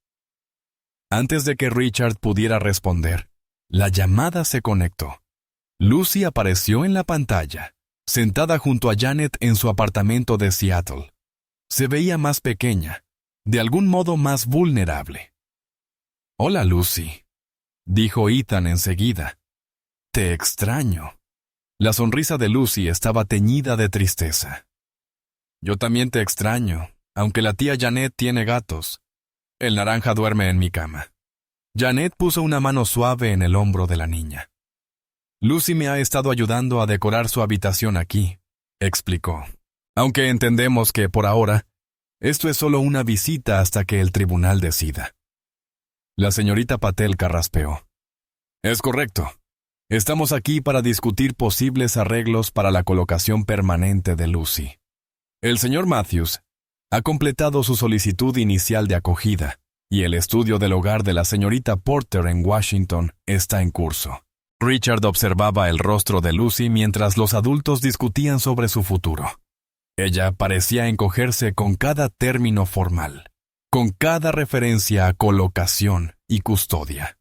Antes de que Richard pudiera responder, la llamada se conectó. Lucy apareció en la pantalla, sentada junto a Janet en su apartamento de Seattle. Se veía más pequeña, de algún modo más vulnerable. «Hola, Lucy», dijo Ethan enseguida. «Te extraño». La sonrisa de Lucy estaba teñida de tristeza. «Yo también te extraño, aunque la tía Janet tiene gatos. El naranja duerme en mi cama». Janet puso una mano suave en el hombro de la niña. «Lucy me ha estado ayudando a decorar su habitación aquí», explicó. «Aunque entendemos que, por ahora, esto es solo una visita hasta que el tribunal decida». La señorita Patel carraspeó. «Es correcto. Estamos aquí para discutir posibles arreglos para la colocación permanente de Lucy. El señor Matthews ha completado su solicitud inicial de acogida, y el estudio del hogar de la señorita Porter en Washington está en curso». Richard observaba el rostro de Lucy mientras los adultos discutían sobre su futuro. Ella parecía encogerse con cada término formal, con cada referencia a colocación y custodia.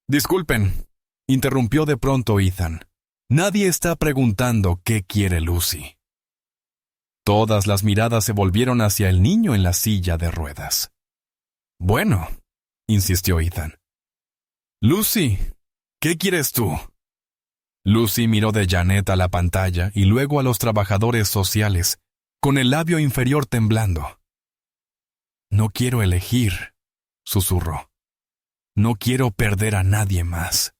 «Disculpen», interrumpió de pronto Ethan. «Nadie está preguntando qué quiere Lucy». Todas las miradas se volvieron hacia el niño en la silla de ruedas. «Bueno», insistió Ethan. «Lucy, ¿qué quieres tú?» Lucy miró de Janet a la pantalla y luego a los trabajadores sociales, con el labio inferior temblando. «No quiero elegir», susurró. «No quiero perder a nadie más».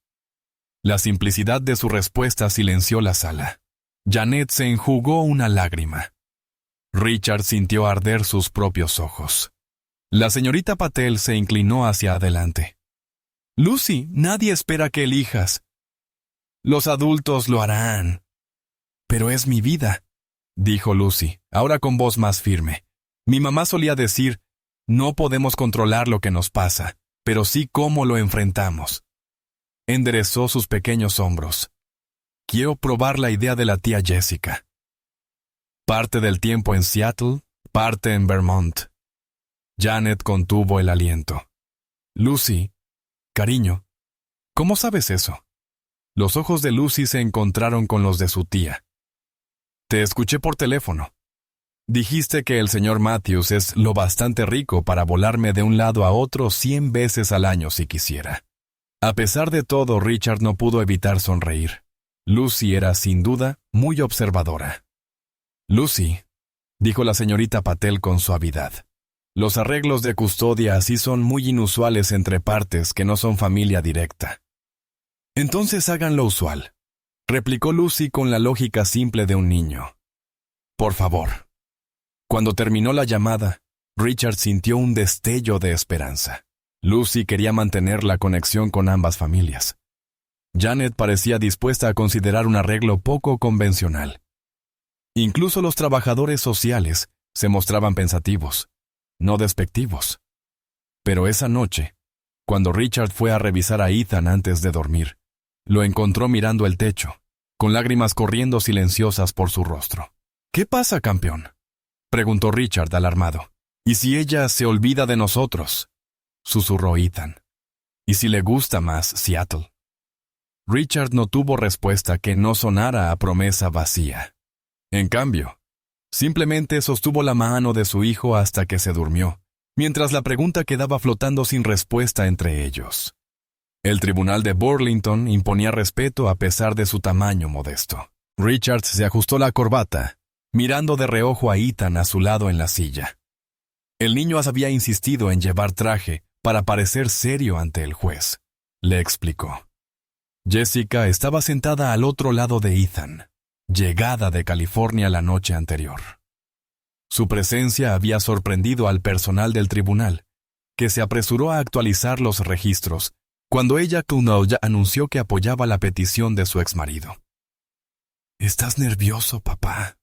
La simplicidad de su respuesta silenció la sala. Janet se enjugó una lágrima. Richard sintió arder sus propios ojos. La señorita Patel se inclinó hacia adelante. «Lucy, nadie espera que elijas». «Los adultos lo harán». «Pero es mi vida», dijo Lucy, ahora con voz más firme. «Mi mamá solía decir, no podemos controlar lo que nos pasa, pero sí cómo lo enfrentamos». Enderezó sus pequeños hombros. «Quiero probar la idea de la tía Jessica. Parte del tiempo en Seattle, parte en Vermont». Janet contuvo el aliento. «Lucy, cariño, ¿cómo sabes eso?» Los ojos de Lucy se encontraron con los de su tía. «Te escuché por teléfono. Dijiste que el señor Matthews es lo bastante rico para volarme de un lado a otro 100 veces al año si quisiera». A pesar de todo, Richard no pudo evitar sonreír. Lucy era, sin duda, muy observadora. «Lucy», dijo la señorita Patel con suavidad, «los arreglos de custodia así son muy inusuales entre partes que no son familia directa». «Entonces hagan lo usual», replicó Lucy con la lógica simple de un niño. «Por favor». Cuando terminó la llamada, Richard sintió un destello de esperanza. Lucy quería mantener la conexión con ambas familias. Janet parecía dispuesta a considerar un arreglo poco convencional. Incluso los trabajadores sociales se mostraban pensativos, no despectivos. Pero esa noche, cuando Richard fue a revisar a Ethan antes de dormir, lo encontró mirando el techo, con lágrimas corriendo silenciosas por su rostro. «¿Qué pasa, campeón?», preguntó Richard alarmado. «¿Y si ella se olvida de nosotros?», susurró Ethan. «¿Y si le gusta más Seattle?». Richard no tuvo respuesta que no sonara a promesa vacía. En cambio, simplemente sostuvo la mano de su hijo hasta que se durmió, mientras la pregunta quedaba flotando sin respuesta entre ellos. El tribunal de Burlington imponía respeto a pesar de su tamaño modesto. Richard se ajustó la corbata, mirando de reojo a Ethan a su lado en la silla. El niño había insistido en llevar traje para parecer serio ante el juez, le explicó. Jessica estaba sentada al otro lado de Ethan, llegada de California la noche anterior. Su presencia había sorprendido al personal del tribunal, que se apresuró a actualizar los registros cuando ella anunció que apoyaba la petición de su exmarido. «¿Estás nervioso, papá?»,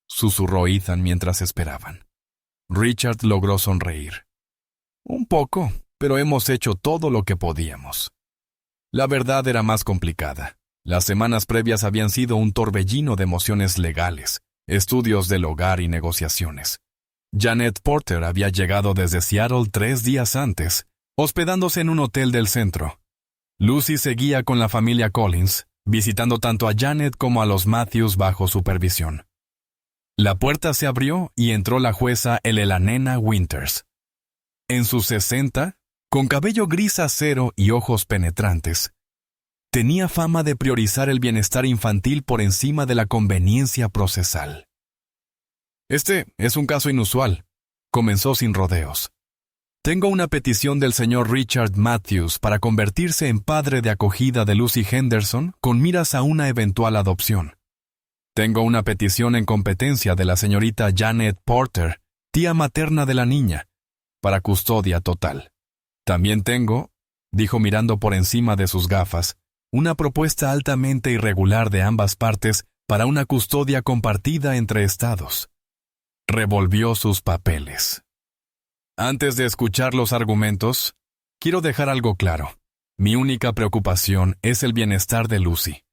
susurró Ethan mientras esperaban. Richard logró sonreír. «Un poco, pero hemos hecho todo lo que podíamos». La verdad era más complicada. Las semanas previas habían sido un torbellino de emociones legales, estudios del hogar y negociaciones. Janet Porter había llegado desde Seattle 3 días antes, hospedándose en un hotel del centro. Lucy seguía con la familia Collins, visitando tanto a Janet como a los Matthews bajo supervisión. La puerta se abrió y entró la jueza Elenena Winters. En sus 60, con cabello gris acero y ojos penetrantes, tenía fama de priorizar el bienestar infantil por encima de la conveniencia procesal. «Este es un caso inusual», comenzó sin rodeos. «Tengo una petición del señor Richard Matthews para convertirse en padre de acogida de Lucy Henderson con miras a una eventual adopción. Tengo una petición en competencia de la señorita Janet Porter, tía materna de la niña, para custodia total. También tengo», dijo mirando por encima de sus gafas, «una propuesta altamente irregular de ambas partes para una custodia compartida entre estados». Revolvió sus papeles. «Antes de escuchar los argumentos, quiero dejar algo claro. Mi única preocupación es el bienestar de Lucy,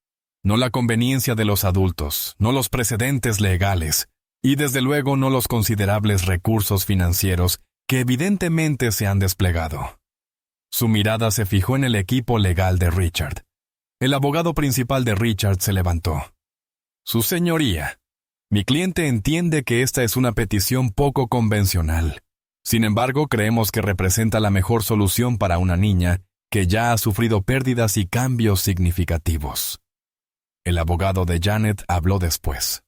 no la conveniencia de los adultos, no los precedentes legales, y desde luego no los considerables recursos financieros que evidentemente se han desplegado». Su mirada se fijó en el equipo legal de Richard. El abogado principal de Richard se levantó. «Su señoría, mi cliente entiende que esta es una petición poco convencional. Sin embargo, creemos que representa la mejor solución para una niña que ya ha sufrido pérdidas y cambios significativos». El abogado de Janet habló después.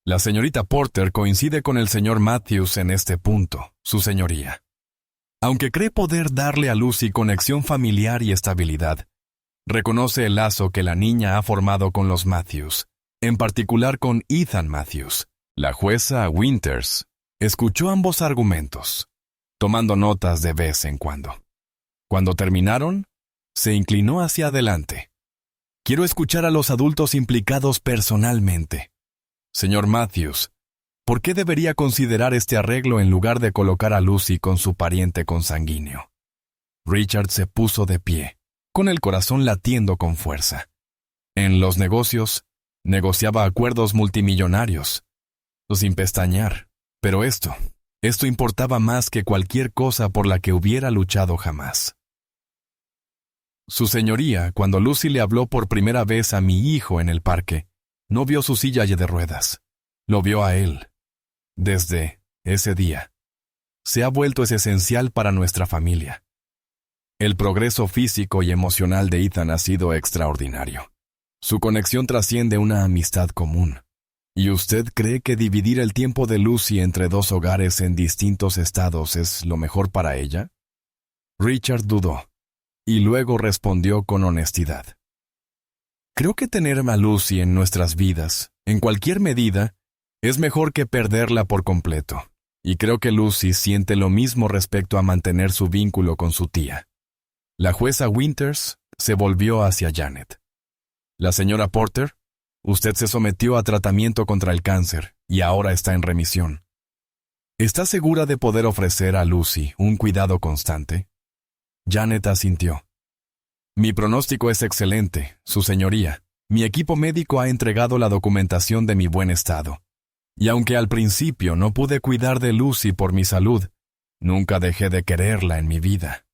«La señorita Porter coincide con el señor Matthews en este punto, su señoría. Aunque cree poder darle a Lucy conexión familiar y estabilidad, reconoce el lazo que la niña ha formado con los Matthews, en particular con Ethan Matthews». La jueza Winters escuchó ambos argumentos, tomando notas de vez en cuando. Cuando terminaron, se inclinó hacia adelante. «Quiero escuchar a los adultos implicados personalmente. Señor Matthews, ¿por qué debería considerar este arreglo en lugar de colocar a Lucy con su pariente consanguíneo?» Richard se puso de pie, con el corazón latiendo con fuerza. En los negocios, negociaba acuerdos multimillonarios, sin pestañear, pero esto importaba más que cualquier cosa por la que hubiera luchado jamás. «Su señoría, cuando Lucy le habló por primera vez a mi hijo en el parque, no vio su silla de ruedas, lo vio a él. Desde ese día, se ha vuelto esencial para nuestra familia. El progreso físico y emocional de Ethan ha sido extraordinario. Su conexión trasciende una amistad común. ¿Y usted cree que dividir el tiempo de Lucy entre 2 hogares en distintos estados es lo mejor para ella?» Richard dudó, y luego respondió con honestidad. «Creo que tener a Lucy en nuestras vidas, en cualquier medida, es mejor que perderla por completo, y creo que Lucy siente lo mismo respecto a mantener su vínculo con su tía». La jueza Winters se volvió hacia Janet. «La señora Porter, Usted se sometió a tratamiento contra el cáncer y ahora está en remisión. ¿Está segura de poder ofrecer a Lucy un cuidado constante? Janet asintió. Mi pronóstico es excelente, Su Señoría. Mi equipo médico ha entregado la documentación de mi buen estado. Y aunque al principio no pude cuidar de Lucy por mi salud, nunca dejé de quererla en mi vida.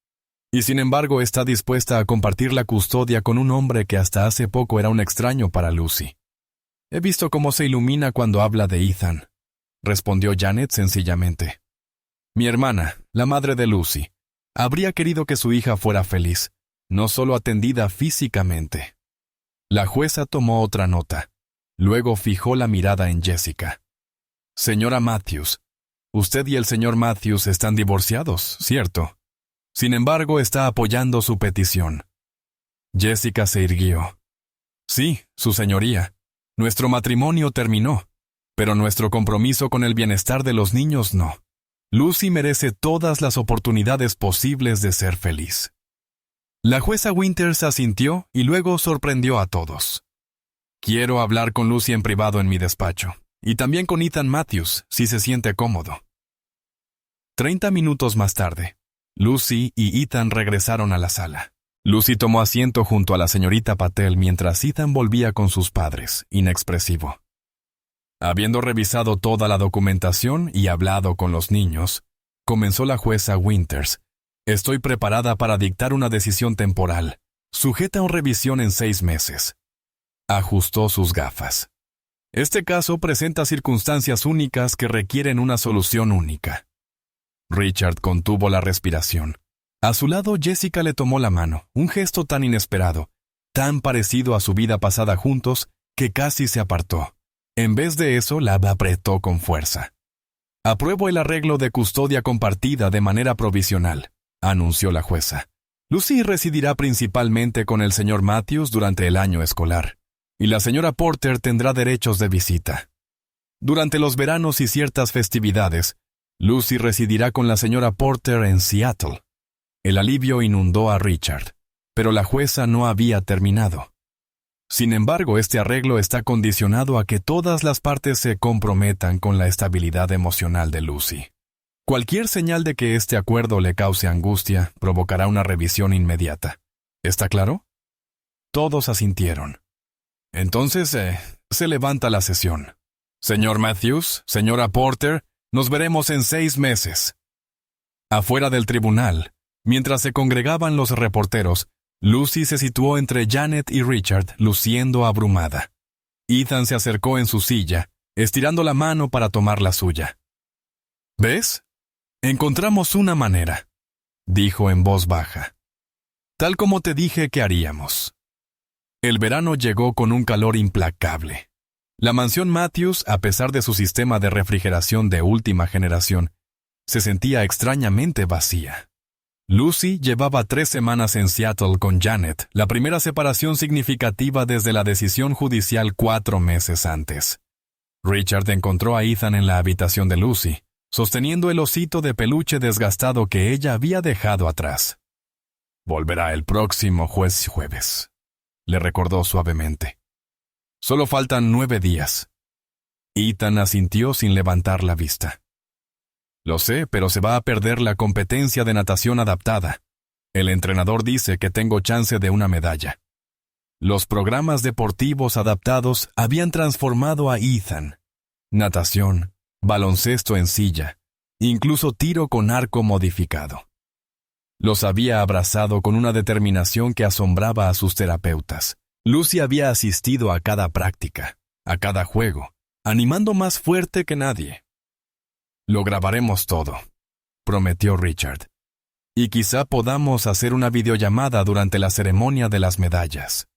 Y sin embargo está dispuesta a compartir la custodia con un hombre que hasta hace poco era un extraño para Lucy. He visto cómo se ilumina cuando habla de Ethan, respondió Janet sencillamente. Mi hermana, la madre de Lucy, habría querido que su hija fuera feliz, no solo atendida físicamente. La jueza tomó otra nota. Luego fijó la mirada en Jessica. Señora Matthews, usted y el señor Matthews están divorciados, ¿cierto? Sin embargo, está apoyando su petición. Jessica se irguió. Sí, Su Señoría. Nuestro matrimonio terminó, pero nuestro compromiso con el bienestar de los niños no. Lucy merece todas las oportunidades posibles de ser feliz. La jueza Winters asintió y luego sorprendió a todos. Quiero hablar con Lucy en privado en mi despacho, y también con Ethan Matthews, si se siente cómodo. 30 minutos más tarde, Lucy y Ethan regresaron a la sala. Lucy tomó asiento junto a la señorita Patel mientras Ethan volvía con sus padres, inexpresivo. Habiendo revisado toda la documentación y hablado con los niños, comenzó la jueza Winters. Estoy preparada para dictar una decisión temporal, sujeta a revisión en 6 meses. Ajustó sus gafas. Este caso presenta circunstancias únicas que requieren una solución única. Richard contuvo la respiración. A su lado, Jessica le tomó la mano, un gesto tan inesperado, tan parecido a su vida pasada juntos, que casi se apartó. En vez de eso, la apretó con fuerza. Apruebo el arreglo de custodia compartida de manera provisional, anunció la jueza. Lucy residirá principalmente con el señor Matthews durante el año escolar, y la señora Porter tendrá derechos de visita. Durante los veranos y ciertas festividades, Lucy residirá con la señora Porter en Seattle. El alivio inundó a Richard, pero la jueza no había terminado. Sin embargo, este arreglo está condicionado a que todas las partes se comprometan con la estabilidad emocional de Lucy. Cualquier señal de que este acuerdo le cause angustia provocará una revisión inmediata. ¿Está claro? Todos asintieron. Entonces, se levanta la sesión. Señor Matthews, señora Porter, nos veremos en 6 meses. Afuera del tribunal, mientras se congregaban los reporteros, Lucy se situó entre Janet y Richard, luciendo abrumada. Ethan se acercó en su silla, estirando la mano para tomar la suya. ¿Ves? Encontramos una manera, dijo en voz baja. Tal como te dije que haríamos. El verano llegó con un calor implacable. La mansión Matthews, a pesar de su sistema de refrigeración de última generación, se sentía extrañamente vacía. Lucy llevaba 3 semanas en Seattle con Janet, la primera separación significativa desde la decisión judicial 4 meses antes. Richard encontró a Ethan en la habitación de Lucy, sosteniendo el osito de peluche desgastado que ella había dejado atrás. «Volverá el próximo jueves», le recordó suavemente. «Solo faltan 9 días». Ethan asintió sin levantar la vista. «Lo sé, pero se va a perder la competencia de natación adaptada. El entrenador dice que tengo chance de una medalla». Los programas deportivos adaptados habían transformado a Ethan. Natación, baloncesto en silla, incluso tiro con arco modificado. Los había abrazado con una determinación que asombraba a sus terapeutas. Lucy había asistido a cada práctica, a cada juego, animando más fuerte que nadie. «Lo grabaremos todo», prometió Richard. «Y quizá podamos hacer una videollamada durante la ceremonia de las medallas».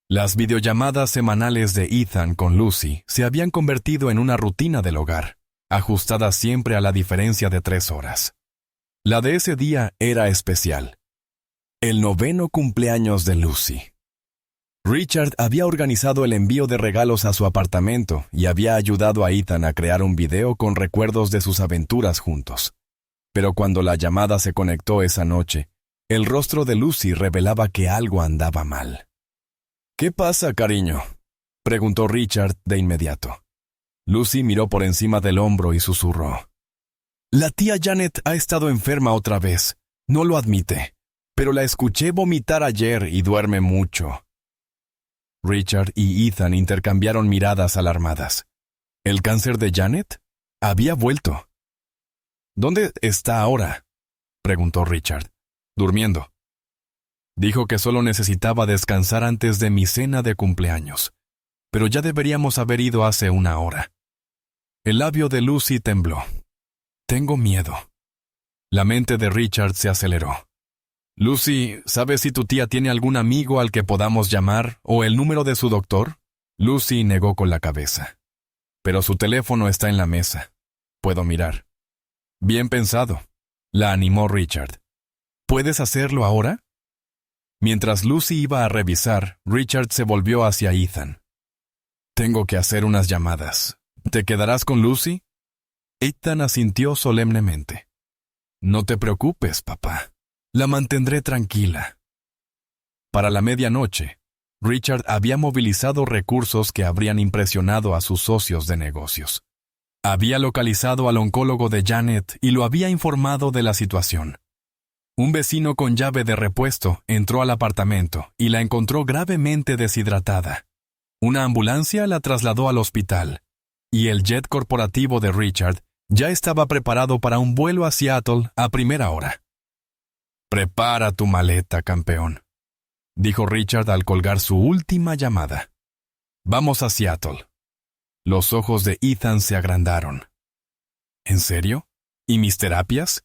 Las videollamadas semanales de Ethan con Lucy se habían convertido en una rutina del hogar, ajustada siempre a la diferencia de 3 horas. La de ese día era especial. El 9º cumpleaños de Lucy. Richard había organizado el envío de regalos a su apartamento y había ayudado a Ethan a crear un video con recuerdos de sus aventuras juntos. Pero cuando la llamada se conectó esa noche, el rostro de Lucy revelaba que algo andaba mal. «¿Qué pasa, cariño?», preguntó Richard de inmediato. Lucy miró por encima del hombro y susurró. La tía Janet ha estado enferma otra vez. No lo admite, pero la escuché vomitar ayer y duerme mucho. Richard y Ethan intercambiaron miradas alarmadas. ¿El cáncer de Janet? Había vuelto. ¿Dónde está ahora?, preguntó Richard. Durmiendo. Dijo que solo necesitaba descansar antes de mi cena de cumpleaños, pero ya deberíamos haber ido hace una hora. El labio de Lucy tembló. Tengo miedo. La mente de Richard se aceleró. Lucy, ¿sabes si tu tía tiene algún amigo al que podamos llamar o el número de su doctor? Lucy negó con la cabeza. Pero su teléfono está en la mesa. Puedo mirar. Bien pensado, la animó Richard. ¿Puedes hacerlo ahora? Mientras Lucy iba a revisar, Richard se volvió hacia Ethan. Tengo que hacer unas llamadas. ¿Te quedarás con Lucy? Ethan asintió solemnemente. No te preocupes, papá. La mantendré tranquila. Para la medianoche, Richard había movilizado recursos que habrían impresionado a sus socios de negocios. Había localizado al oncólogo de Janet y lo había informado de la situación. Un vecino con llave de repuesto entró al apartamento y la encontró gravemente deshidratada. Una ambulancia la trasladó al hospital, y el jet corporativo de Richard ya estaba preparado para un vuelo a Seattle a primera hora. «Prepara tu maleta, campeón», dijo Richard al colgar su última llamada. «Vamos a Seattle». Los ojos de Ethan se agrandaron. ¿En serio? ¿Y mis terapias?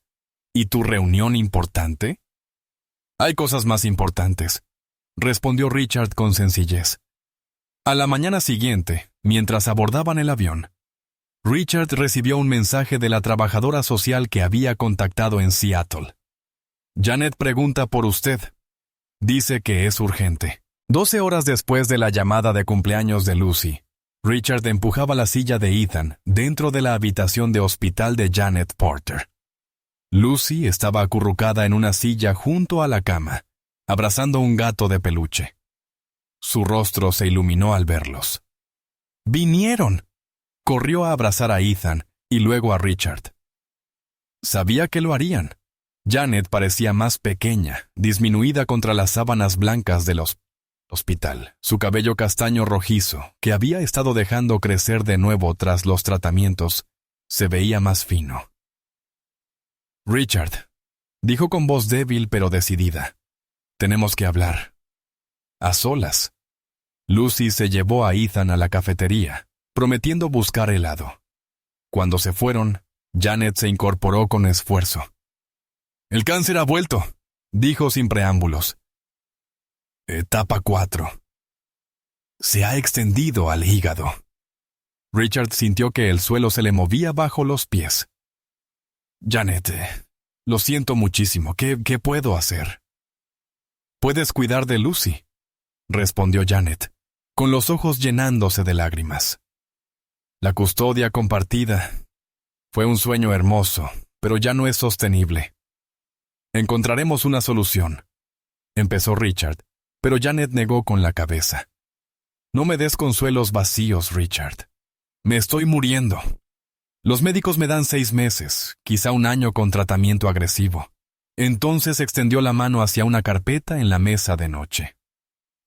¿Y tu reunión importante? Hay cosas más importantes, respondió Richard con sencillez. A la mañana siguiente, mientras abordaban el avión, Richard recibió un mensaje de la trabajadora social que había contactado en Seattle. Janet pregunta por usted. Dice que es urgente. 12 horas después de la llamada de cumpleaños de Lucy, Richard empujaba la silla de Ethan dentro de la habitación de hospital de Janet Porter. Lucy estaba acurrucada en una silla junto a la cama, abrazando un gato de peluche. Su rostro se iluminó al verlos. ¡Vinieron! Corrió a abrazar a Ethan y luego a Richard. Sabía que lo harían. Janet parecía más pequeña, disminuida contra las sábanas blancas del hospital. Su cabello castaño rojizo, que había estado dejando crecer de nuevo tras los tratamientos, se veía más fino. Richard, dijo con voz débil pero decidida. Tenemos que hablar. A solas. Lucy se llevó a Ethan a la cafetería, prometiendo buscar helado. Cuando se fueron, Janet se incorporó con esfuerzo. «El cáncer ha vuelto», dijo sin preámbulos. Etapa 4. Se ha extendido al hígado. Richard sintió que el suelo se le movía bajo los pies. Janet, lo siento muchísimo. ¿Qué puedo hacer? Puedes cuidar de Lucy, respondió Janet, con los ojos llenándose de lágrimas. La custodia compartida fue un sueño hermoso, pero ya no es sostenible. Encontraremos una solución, empezó Richard, pero Janet negó con la cabeza. No me des consuelos vacíos, Richard. Me estoy muriendo. Los médicos me dan 6 meses, quizá un año con tratamiento agresivo. Entonces extendió la mano hacia una carpeta en la mesa de noche.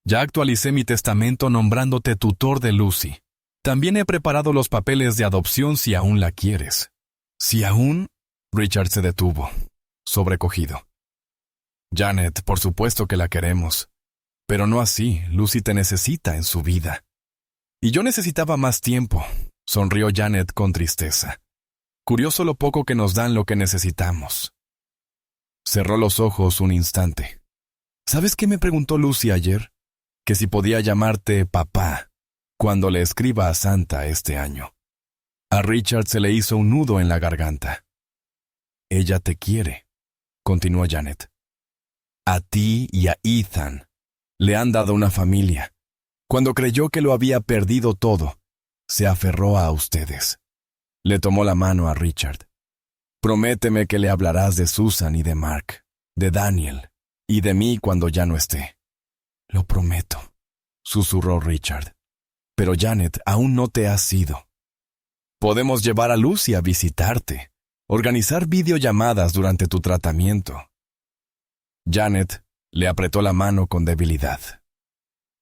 Ya actualicé mi testamento nombrándote tutor de Lucy. También he preparado los papeles de adopción si aún la quieres. ¿Si aún? Richard se detuvo, sobrecogido. Janet, por supuesto que la queremos. Pero no así, Lucy te necesita en su vida. Y yo necesitaba más tiempo, sonrió Janet con tristeza. Curioso lo poco que nos dan lo que necesitamos. Cerró los ojos un instante. ¿Sabes qué me preguntó Lucy ayer? Que si podía llamarte papá cuando le escriba a Santa este año. A Richard se le hizo un nudo en la garganta. Ella te quiere, continuó Janet. A ti y a Ethan le han dado una familia. Cuando creyó que lo había perdido todo, se aferró a ustedes. Le tomó la mano a Richard. Prométeme que le hablarás de Susan y de Mark, de Daniel y de mí cuando ya no esté. Lo prometo, susurró Richard. Pero Janet, aún no te has ido. Podemos llevar a Lucy a visitarte, organizar videollamadas durante tu tratamiento. Janet le apretó la mano con debilidad.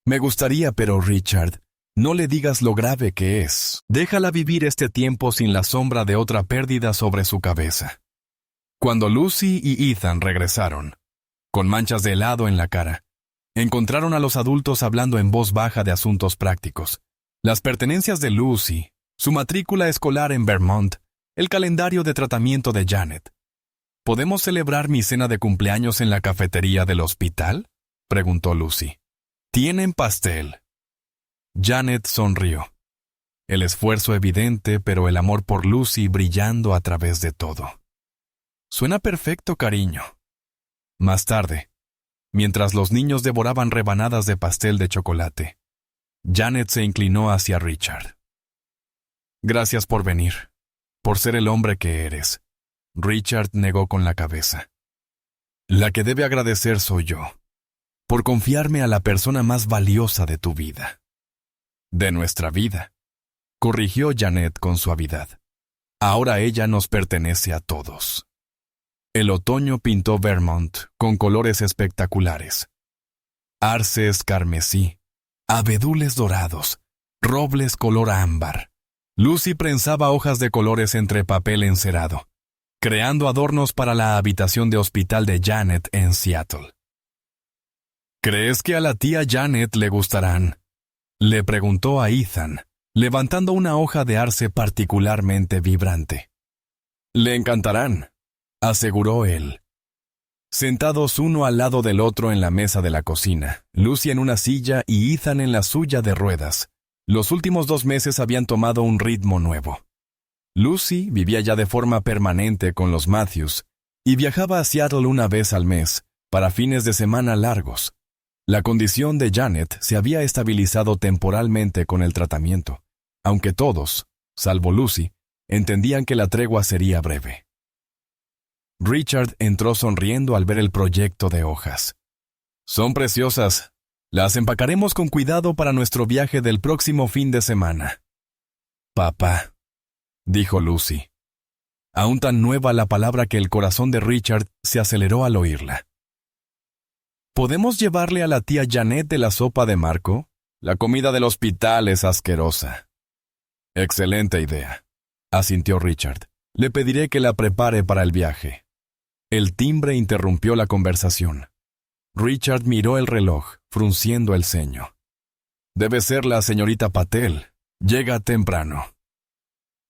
Me gustaría, pero Richard, no le digas lo grave que es. Déjala vivir este tiempo sin la sombra de otra pérdida sobre su cabeza. Cuando Lucy y Ethan regresaron, con manchas de helado en la cara, encontraron a los adultos hablando en voz baja de asuntos prácticos. Las pertenencias de Lucy, su matrícula escolar en Vermont, el calendario de tratamiento de Janet. ¿Podemos celebrar mi cena de cumpleaños en la cafetería del hospital?, preguntó Lucy. ¿Tienen pastel? Janet sonrió. El esfuerzo evidente, pero el amor por Lucy brillando a través de todo. Suena perfecto, cariño. Más tarde, mientras los niños devoraban rebanadas de pastel de chocolate, Janet se inclinó hacia Richard. Gracias por venir, por ser el hombre que eres. Richard negó con la cabeza. La que debe agradecer soy yo, por confiarme a la persona más valiosa de tu vida. De nuestra vida, corrigió Janet con suavidad. Ahora ella nos pertenece a todos. El otoño pintó Vermont con colores espectaculares. Arces carmesí, abedules dorados, robles color ámbar. Lucy prensaba hojas de colores entre papel encerado, creando adornos para la habitación de hospital de Janet en Seattle. ¿Crees que a la tía Janet le gustarán?, le preguntó a Ethan, levantando una hoja de arce particularmente vibrante. Le encantarán, aseguró él. Sentados uno al lado del otro en la mesa de la cocina, Lucy en una silla y Ethan en la suya de ruedas, los últimos 2 meses habían tomado un ritmo nuevo. Lucy vivía ya de forma permanente con los Matthews y viajaba a Seattle una vez al mes, para fines de semana largos. La condición de Janet se había estabilizado temporalmente con el tratamiento, aunque todos, salvo Lucy, entendían que la tregua sería breve. Richard entró sonriendo al ver el proyecto de hojas. Son preciosas. Las empacaremos con cuidado para nuestro viaje del próximo fin de semana. Papá, dijo Lucy. Aún tan nueva la palabra que el corazón de Richard se aceleró al oírla. ¿Podemos llevarle a la tía Janet de la sopa de Marco? La comida del hospital es asquerosa. Excelente idea, asintió Richard. Le pediré que la prepare para el viaje. El timbre interrumpió la conversación. Richard miró el reloj, frunciendo el ceño. Debe ser la señorita Patel. Llega temprano.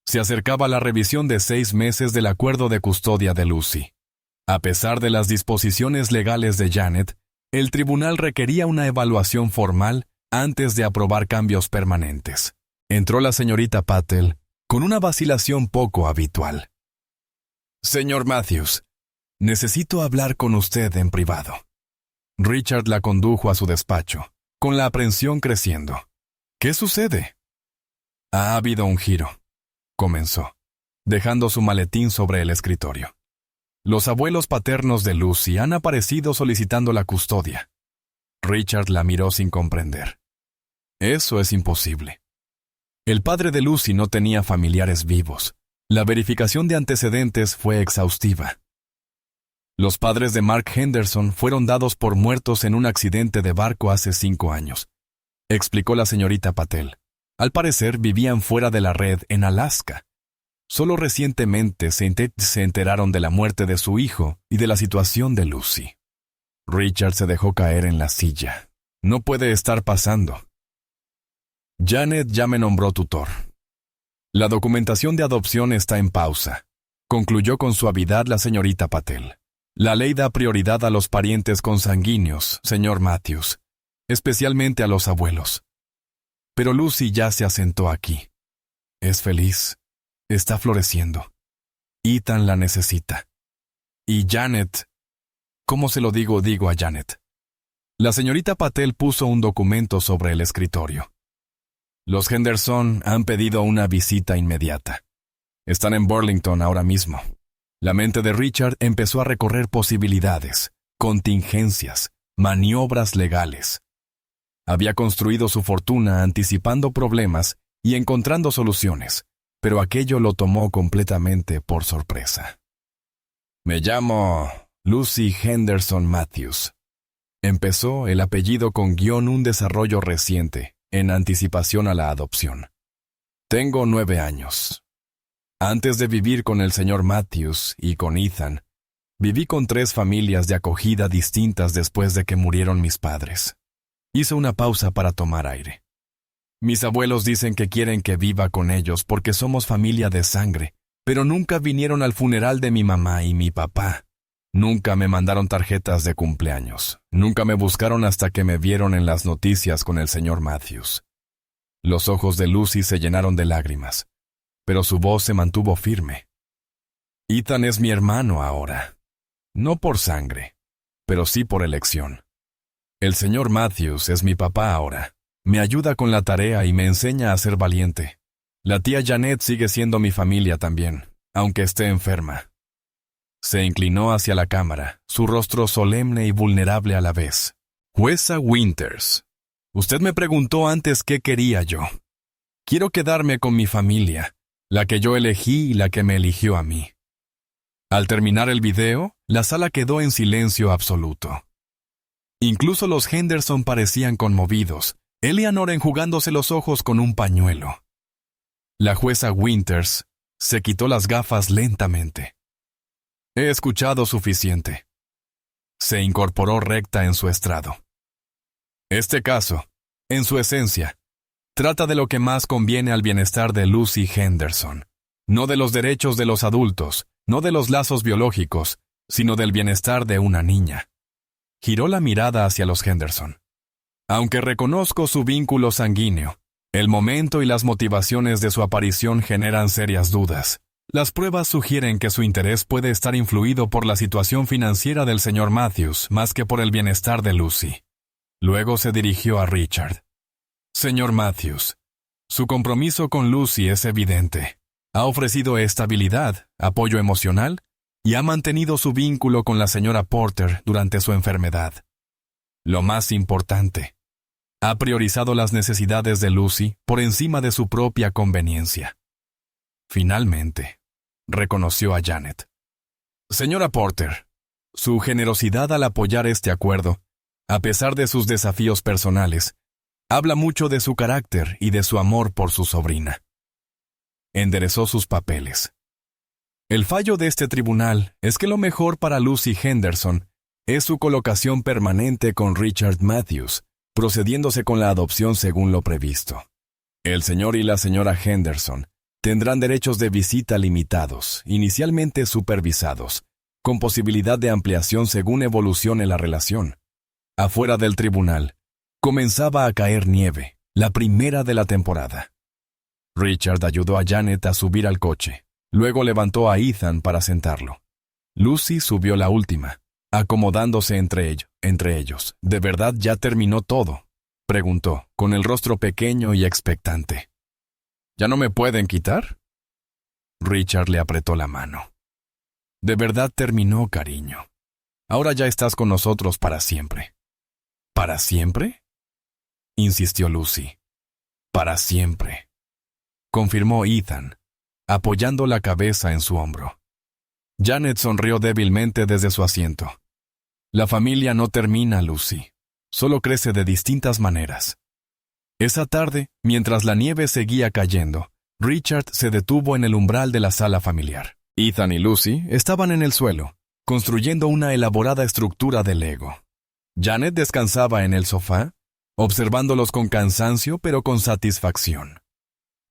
Se acercaba la revisión de 6 meses del acuerdo de custodia de Lucy. A pesar de las disposiciones legales de Janet, el tribunal requería una evaluación formal antes de aprobar cambios permanentes. Entró la señorita Patel con una vacilación poco habitual. Señor Matthews, necesito hablar con usted en privado. Richard la condujo a su despacho, con la aprensión creciendo. ¿Qué sucede? Ha habido un giro, comenzó, dejando su maletín sobre el escritorio. Los abuelos paternos de Lucy han aparecido solicitando la custodia. Richard la miró sin comprender. Eso es imposible. El padre de Lucy no tenía familiares vivos. La verificación de antecedentes fue exhaustiva. Los padres de Mark Henderson fueron dados por muertos en un accidente de barco hace 5 años, explicó la señorita Patel. Al parecer vivían fuera de la red en Alaska. Solo recientemente se enteraron de la muerte de su hijo y de la situación de Lucy. Richard se dejó caer en la silla. No puede estar pasando. Janet ya me nombró tutor. La documentación de adopción está en pausa, concluyó con suavidad la señorita Patel. La ley da prioridad a los parientes consanguíneos, señor Matthews, especialmente a los abuelos. Pero Lucy ya se asentó aquí. Es feliz. Está floreciendo. Ethan la necesita. Y Janet... ¿Cómo se lo digo a Janet? La señorita Patel puso un documento sobre el escritorio. Los Henderson han pedido una visita inmediata. Están en Burlington ahora mismo. La mente de Richard empezó a recorrer posibilidades, contingencias, maniobras legales. Había construido su fortuna anticipando problemas y encontrando soluciones, pero aquello lo tomó completamente por sorpresa. Me llamo Lucy Henderson Matthews. Empezó el apellido con un desarrollo reciente, en anticipación a la adopción. Tengo 9 años. Antes de vivir con el señor Matthews y con Ethan, viví con 3 familias de acogida distintas después de que murieron mis padres. Hice una pausa para tomar aire. Mis abuelos dicen que quieren que viva con ellos porque somos familia de sangre, pero nunca vinieron al funeral de mi mamá y mi papá. Nunca me mandaron tarjetas de cumpleaños. Nunca me buscaron hasta que me vieron en las noticias con el señor Matthews. Los ojos de Lucy se llenaron de lágrimas, pero su voz se mantuvo firme. Ethan es mi hermano ahora. No por sangre, pero sí por elección. El señor Matthews es mi papá ahora. Me ayuda con la tarea y me enseña a ser valiente. La tía Janet sigue siendo mi familia también, aunque esté enferma. Se inclinó hacia la cámara, su rostro solemne y vulnerable a la vez. Jueza Winters, usted me preguntó antes qué quería yo. Quiero quedarme con mi familia, la que yo elegí y la que me eligió a mí. Al terminar el video, la sala quedó en silencio absoluto. Incluso los Henderson parecían conmovidos, Eleanor enjugándose los ojos con un pañuelo. La jueza Winters se quitó las gafas lentamente. He escuchado suficiente. Se incorporó recta en su estrado. Este caso, en su esencia, trata de lo que más conviene al bienestar de Lucy Henderson, no de los derechos de los adultos, no de los lazos biológicos, sino del bienestar de una niña. Giró la mirada hacia los Henderson. Aunque reconozco su vínculo sanguíneo, el momento y las motivaciones de su aparición generan serias dudas. Las pruebas sugieren que su interés puede estar influido por la situación financiera del señor Matthews más que por el bienestar de Lucy. Luego se dirigió a Richard. Señor Matthews, su compromiso con Lucy es evidente. Ha ofrecido estabilidad, apoyo emocional y ha mantenido su vínculo con la señora Porter durante su enfermedad. Lo más importante, ha priorizado las necesidades de Lucy por encima de su propia conveniencia. Finalmente, reconoció a Janet. Señora Porter, su generosidad al apoyar este acuerdo, a pesar de sus desafíos personales, habla mucho de su carácter y de su amor por su sobrina. Enderezó sus papeles. El fallo de este tribunal es que lo mejor para Lucy Henderson es su colocación permanente con Richard Matthews, procediéndose con la adopción según lo previsto. El señor y la señora Henderson tendrán derechos de visita limitados, inicialmente supervisados, con posibilidad de ampliación según evolucione la relación. Afuera del tribunal, comenzaba a caer nieve, la primera de la temporada. Richard ayudó a Janet a subir al coche. Luego levantó a Ethan para sentarlo. Lucy subió la última, acomodándose entre ellos. ¿De verdad ya terminó todo?, preguntó, con el rostro pequeño y expectante. ¿Ya no me pueden quitar? Richard le apretó la mano. De verdad terminó, cariño. Ahora ya estás con nosotros para siempre. ¿Para siempre?, insistió Lucy. Para siempre, confirmó Ethan, apoyando la cabeza en su hombro. Janet sonrió débilmente desde su asiento. La familia no termina, Lucy. Solo crece de distintas maneras. Esa tarde, mientras la nieve seguía cayendo, Richard se detuvo en el umbral de la sala familiar. Ethan y Lucy estaban en el suelo, construyendo una elaborada estructura de Lego. Janet descansaba en el sofá, observándolos con cansancio pero con satisfacción.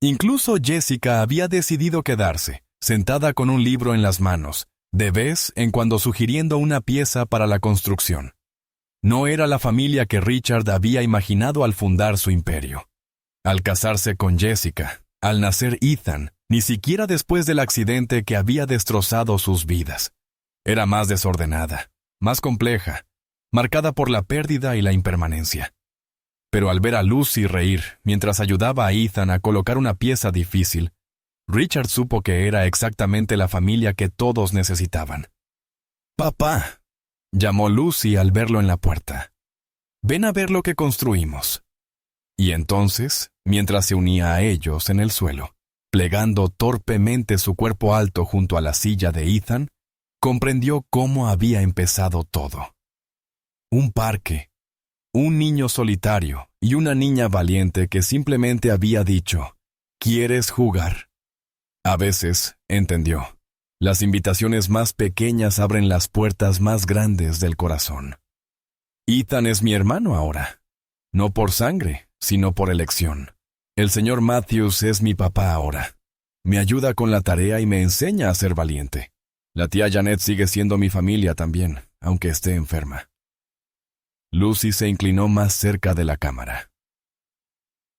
Incluso Jessica había decidido quedarse, sentada con un libro en las manos, de vez en cuando sugiriendo una pieza para la construcción. No era la familia que Richard había imaginado al fundar su imperio. Al casarse con Jessica, al nacer Ethan, ni siquiera después del accidente que había destrozado sus vidas. Era más desordenada, más compleja, marcada por la pérdida y la impermanencia. Pero al ver a Lucy reír mientras ayudaba a Ethan a colocar una pieza difícil, Richard supo que era exactamente la familia que todos necesitaban. «Papá», llamó Lucy al verlo en la puerta. «Ven a ver lo que construimos». Y entonces, mientras se unía a ellos en el suelo, plegando torpemente su cuerpo alto junto a la silla de Ethan, comprendió cómo había empezado todo. Un parque, un niño solitario y una niña valiente que simplemente había dicho, ¿quieres jugar? A veces, entendió, las invitaciones más pequeñas abren las puertas más grandes del corazón. Ethan es mi hermano ahora, no por sangre, sino por elección. El señor Matthews es mi papá ahora. Me ayuda con la tarea y me enseña a ser valiente. La tía Janet sigue siendo mi familia también, aunque esté enferma. Lucy se inclinó más cerca de la cámara.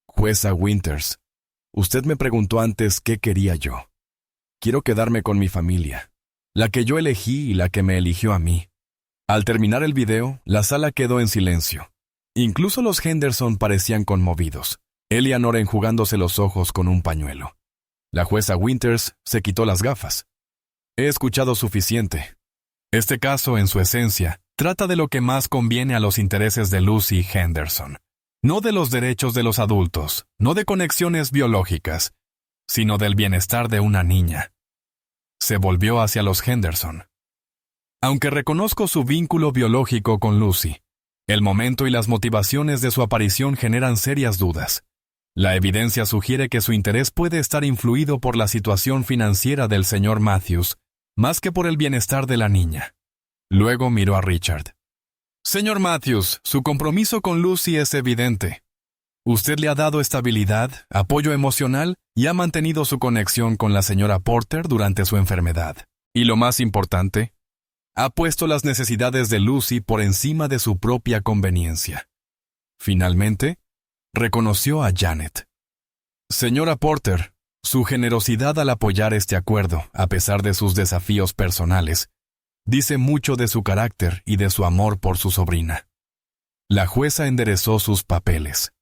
Jueza Winters, usted me preguntó antes qué quería yo. Quiero quedarme con mi familia, la que yo elegí y la que me eligió a mí. Al terminar el video, la sala quedó en silencio. Incluso los Henderson parecían conmovidos, Eleanor enjugándose los ojos con un pañuelo. La jueza Winters se quitó las gafas. He escuchado suficiente. Este caso, en su esencia, trata de lo que más conviene a los intereses de Lucy Henderson. No de los derechos de los adultos, no de conexiones biológicas, sino del bienestar de una niña. Se volvió hacia los Henderson. Aunque reconozco su vínculo biológico con Lucy, el momento y las motivaciones de su aparición generan serias dudas. La evidencia sugiere que su interés puede estar influido por la situación financiera del señor Matthews, más que por el bienestar de la niña. Luego miró a Richard. Señor Matthews, su compromiso con Lucy es evidente. Usted le ha dado estabilidad, apoyo emocional y ha mantenido su conexión con la señora Porter durante su enfermedad. Y lo más importante, ha puesto las necesidades de Lucy por encima de su propia conveniencia. Finalmente, reconoció a Janet. Señora Porter, su generosidad al apoyar este acuerdo, a pesar de sus desafíos personales, dice mucho de su carácter y de su amor por su sobrina. La jueza enderezó sus papeles.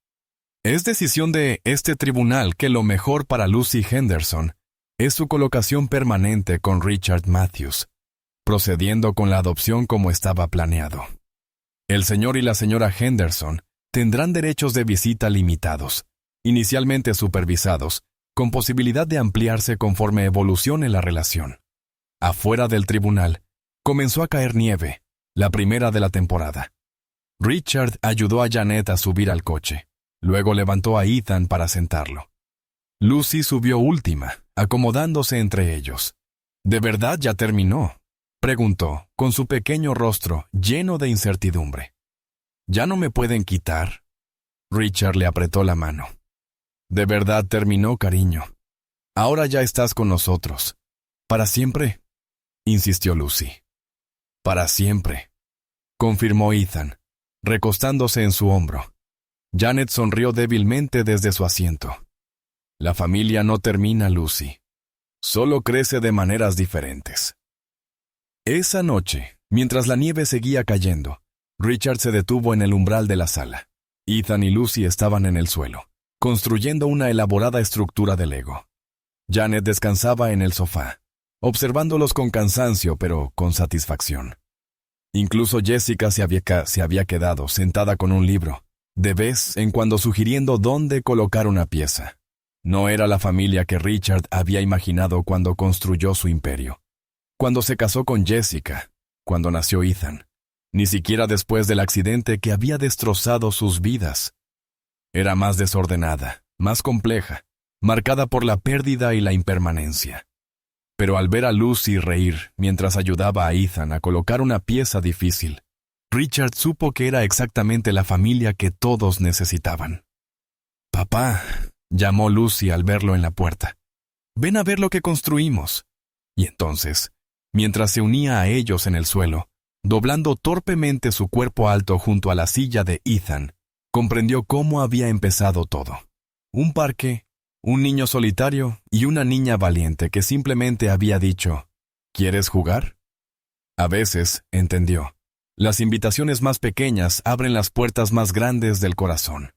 Es decisión de este tribunal que lo mejor para Lucy Henderson es su colocación permanente con Richard Matthews, procediendo con la adopción como estaba planeado. El señor y la señora Henderson tendrán derechos de visita limitados, inicialmente supervisados, con posibilidad de ampliarse conforme evolucione la relación. Afuera del tribunal, comenzó a caer nieve, la primera de la temporada. Richard ayudó a Janet a subir al coche. Luego levantó a Ethan para sentarlo. Lucy subió última, acomodándose entre ellos. ¿De verdad ya terminó?, preguntó, con su pequeño rostro lleno de incertidumbre. ¿Ya no me pueden quitar? Richard le apretó la mano. De verdad terminó, cariño. Ahora ya estás con nosotros. ¿Para siempre?, insistió Lucy. Para siempre, confirmó Ethan, recostándose en su hombro. Janet sonrió débilmente desde su asiento. La familia no termina, Lucy. Solo crece de maneras diferentes. Esa noche, mientras la nieve seguía cayendo, Richard se detuvo en el umbral de la sala. Ethan y Lucy estaban en el suelo, construyendo una elaborada estructura de Lego. Janet descansaba en el sofá, observándolos con cansancio pero con satisfacción. Incluso Jessica se había quedado sentada con un libro, de vez en cuando sugiriendo dónde colocar una pieza. No era la familia que Richard había imaginado cuando construyó su imperio, cuando se casó con Jessica, cuando nació Ethan, ni siquiera después del accidente que había destrozado sus vidas. Era más desordenada, más compleja, marcada por la pérdida y la impermanencia. Pero al ver a Lucy reír mientras ayudaba a Ethan a colocar una pieza difícil, Richard supo que era exactamente la familia que todos necesitaban. «Papá», llamó Lucy al verlo en la puerta. «Ven a ver lo que construimos». Y entonces, mientras se unía a ellos en el suelo, doblando torpemente su cuerpo alto junto a la silla de Ethan, comprendió cómo había empezado todo. Un parque, un niño solitario y una niña valiente que simplemente había dicho, ¿quieres jugar? A veces, entendió, las invitaciones más pequeñas abren las puertas más grandes del corazón.